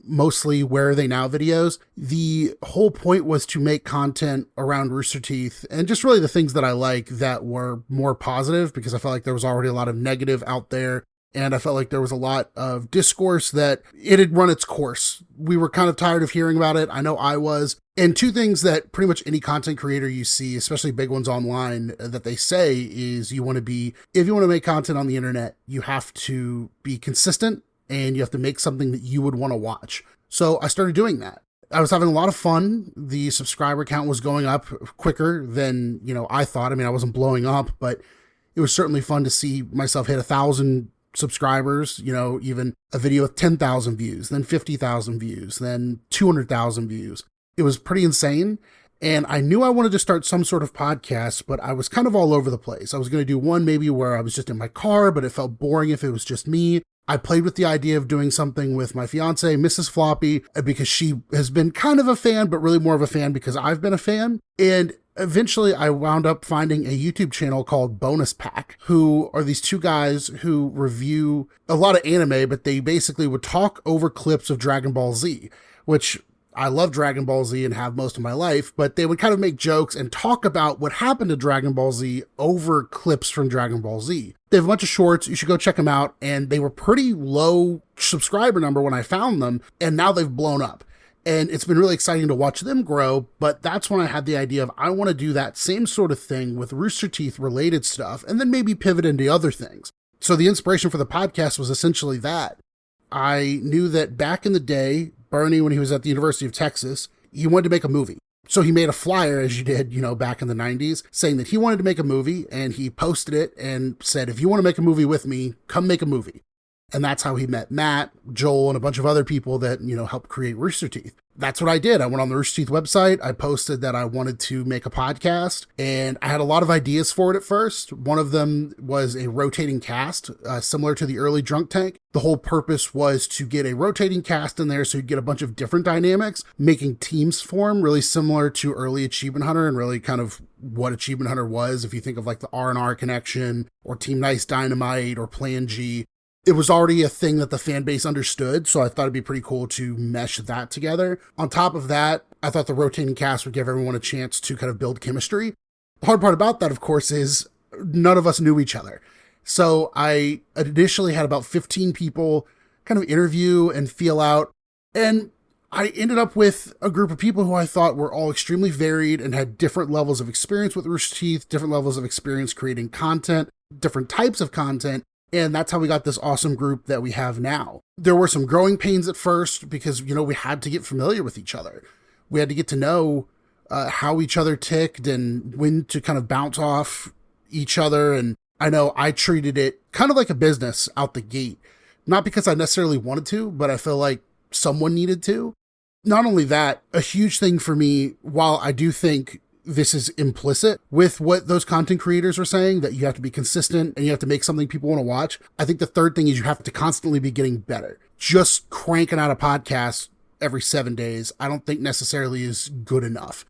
Speaker 1: mostly Where Are They Now videos. The whole point was to make content around Rooster Teeth and just really the things that I like that were more positive, because I felt like there was already a lot of negative out there. And I felt like there was a lot of discourse that it had run its course. We were kind of tired of hearing about it. I know I was. And two things that pretty much any content creator you see, especially big ones online, that they say is if you want to make content on the internet, you have to be consistent and you have to make something that you would want to watch. So I started doing that. I was having a lot of fun. The subscriber count was going up quicker than, I thought. I mean, I wasn't blowing up, but it was certainly fun to see myself hit 1,000 subscribers, even a video with 10,000 views, then 50,000 views, then 200,000 views. It was pretty insane. And I knew I wanted to start some sort of podcast, but I was kind of all over the place. I was going to do one maybe where I was just in my car, but it felt boring if it was just me. I played with the idea of doing something with my fiance, Mrs. Floppy, because she has been kind of a fan, but really more of a fan because I've been a fan. And eventually I wound up finding a YouTube channel called Bonus Pack, who are these two guys who review a lot of anime, but they basically would talk over clips of Dragon Ball Z, which I love Dragon Ball Z and have most of my life, but they would kind of make jokes and talk about what happened to Dragon Ball Z over clips from Dragon Ball Z. They have a bunch of shorts. You should go check them out. And they were pretty low subscriber number when I found them, and now they've blown up. And it's been really exciting to watch them grow, but that's when I had the idea of I want to do that same sort of thing with Rooster Teeth related stuff, and then maybe pivot into other things. So the inspiration for the podcast was essentially that. I knew that back in the day, Bernie, when he was at the University of Texas, he wanted to make a movie. So he made a flyer, as you did, back in the 90s, saying that he wanted to make a movie, and he posted it and said, if you want to make a movie with me, come make a movie. And that's how he met Matt, Joel, and a bunch of other people that, helped create Rooster Teeth. That's what I did. I went on the Rooster Teeth website. I posted that I wanted to make a podcast, and I had a lot of ideas for it at first. One of them was a rotating cast, similar to the early Drunk Tank. The whole purpose was to get a rotating cast in there so you'd get a bunch of different dynamics, making teams form really similar to early Achievement Hunter and really kind of what Achievement Hunter was. If you think of like the R&R connection or Team Nice Dynamite or Plan G, it was already a thing that the fan base understood, so I thought it'd be pretty cool to mesh that together. On top of that, I thought the rotating cast would give everyone a chance to kind of build chemistry. The hard part about that, of course, is none of us knew each other. So I initially had about 15 people kind of interview and feel out, and I ended up with a group of people who I thought were all extremely varied and had different levels of experience with Rooster Teeth, different levels of experience creating content, different types of content. And that's how we got this awesome group that we have now. There were some growing pains at first because, we had to get familiar with each other. We had to get to know how each other ticked and when to kind of bounce off each other. And I know I treated it kind of like a business out the gate, not because I necessarily wanted to, but I feel like someone needed to. Not only that, a huge thing for me, while I do think this is implicit with what those content creators are saying, that you have to be consistent and you have to make something people want to watch. I think the third thing is you have to constantly be getting better. Just cranking out a podcast every 7 days, I don't think necessarily is good enough,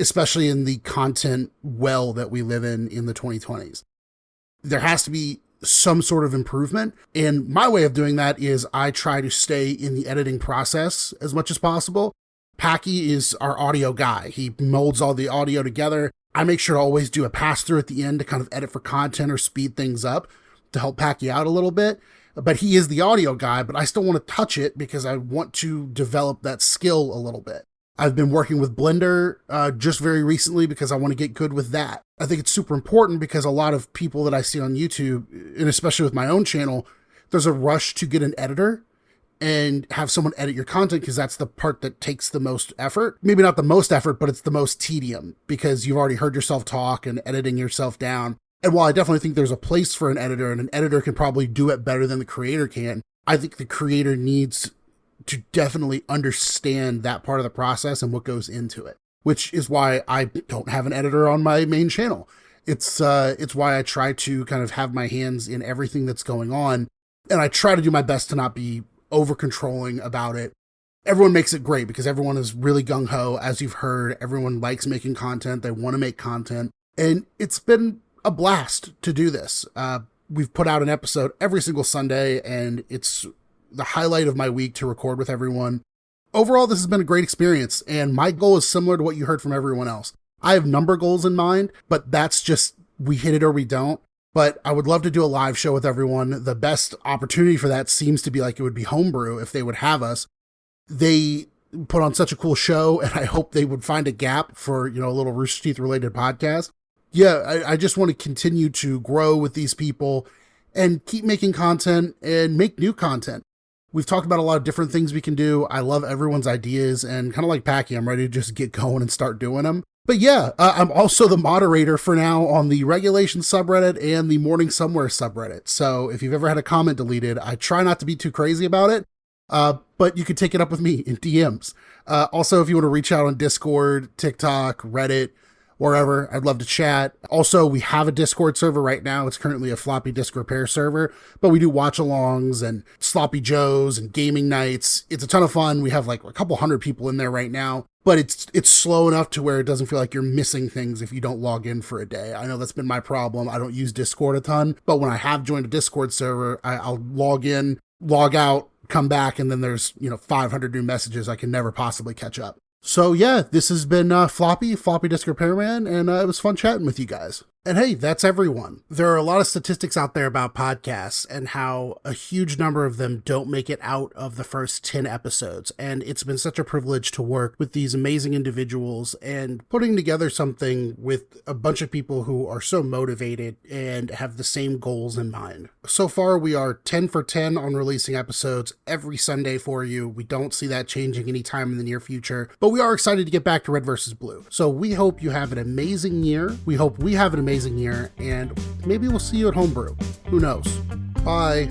Speaker 1: especially in the content well that we live in the 2020s. There has to be some sort of improvement. And my way of doing that is I try to stay in the editing process as much as possible. Packy is our audio guy. He molds all the audio together. I make sure to always do a pass through at the end to kind of edit for content or speed things up to help Packy out a little bit. But he is the audio guy, but I still want to touch it because I want to develop that skill a little bit. I've been working with Blender just very recently because I want to get good with that. I think it's super important because a lot of people that I see on YouTube, and especially with my own channel, there's a rush to get an editor and have someone edit your content because that's the part that takes the most effort. Maybe not the most effort, but it's the most tedium because you've already heard yourself talk and editing yourself down. And while I definitely think there's a place for an editor and an editor can probably do it better than the creator can, I think the creator needs to definitely understand that part of the process and what goes into it, which is why I don't have an editor on my main channel. It's why I try to kind of have my hands in everything that's going on. And I try to do my best to not be over controlling about it. Everyone makes it great because everyone is really gung-ho. As you've heard, everyone likes making content. They want to make content. And it's been a blast to do this. We've put out an episode every single Sunday, and it's the highlight of my week to record with everyone. Overall, this has been a great experience, and my goal is similar to what you heard from everyone else. I have number goals in mind, but that's just we hit it or we don't. But I would love to do a live show with everyone. The best opportunity for that seems to be like it would be Homebrew if they would have us. They put on such a cool show, and I hope they would find a gap for, a little Rooster Teeth related podcast. Yeah, I just want to continue to grow with these people and keep making content and make new content. We've talked about a lot of different things we can do. I love everyone's ideas, and kind of like Packy, I'm ready to just get going and start doing them. But yeah, I'm also the moderator for now on the Regulation subreddit and the Morning Somewhere subreddit. So if you've ever had a comment deleted, I try not to be too crazy about it, but you could take it up with me in DMs. Also, if you want to reach out on Discord, TikTok, Reddit, wherever, I'd love to chat. Also, we have a Discord server right now. It's currently a floppy disk repair server, but we do watch-alongs and sloppy joes and gaming nights. It's a ton of fun. We have like a couple hundred people in there right now, but it's slow enough to where it doesn't feel like you're missing things if you don't log in for a day. I know that's been my problem. I don't use Discord a ton, but when I have joined a Discord server, I'll log in, log out, come back, and then there's 500 new messages I can never possibly catch up. So yeah, this has been Floppy Disk Repairman, and it was fun chatting with you guys. And hey, that's everyone. There are a lot of statistics out there about podcasts and how a huge number of them don't make it out of the first 10 episodes. And it's been such a privilege to work with these amazing individuals and putting together something with a bunch of people who are so motivated and have the same goals in mind. So far, we are 10 for 10 on releasing episodes every Sunday for you. We don't see that changing anytime in the near future, but we are excited to get back to Red versus Blue. So we hope you have an amazing year. We hope we have an amazing year, and maybe we'll see you at Homebrew. Who knows? Bye.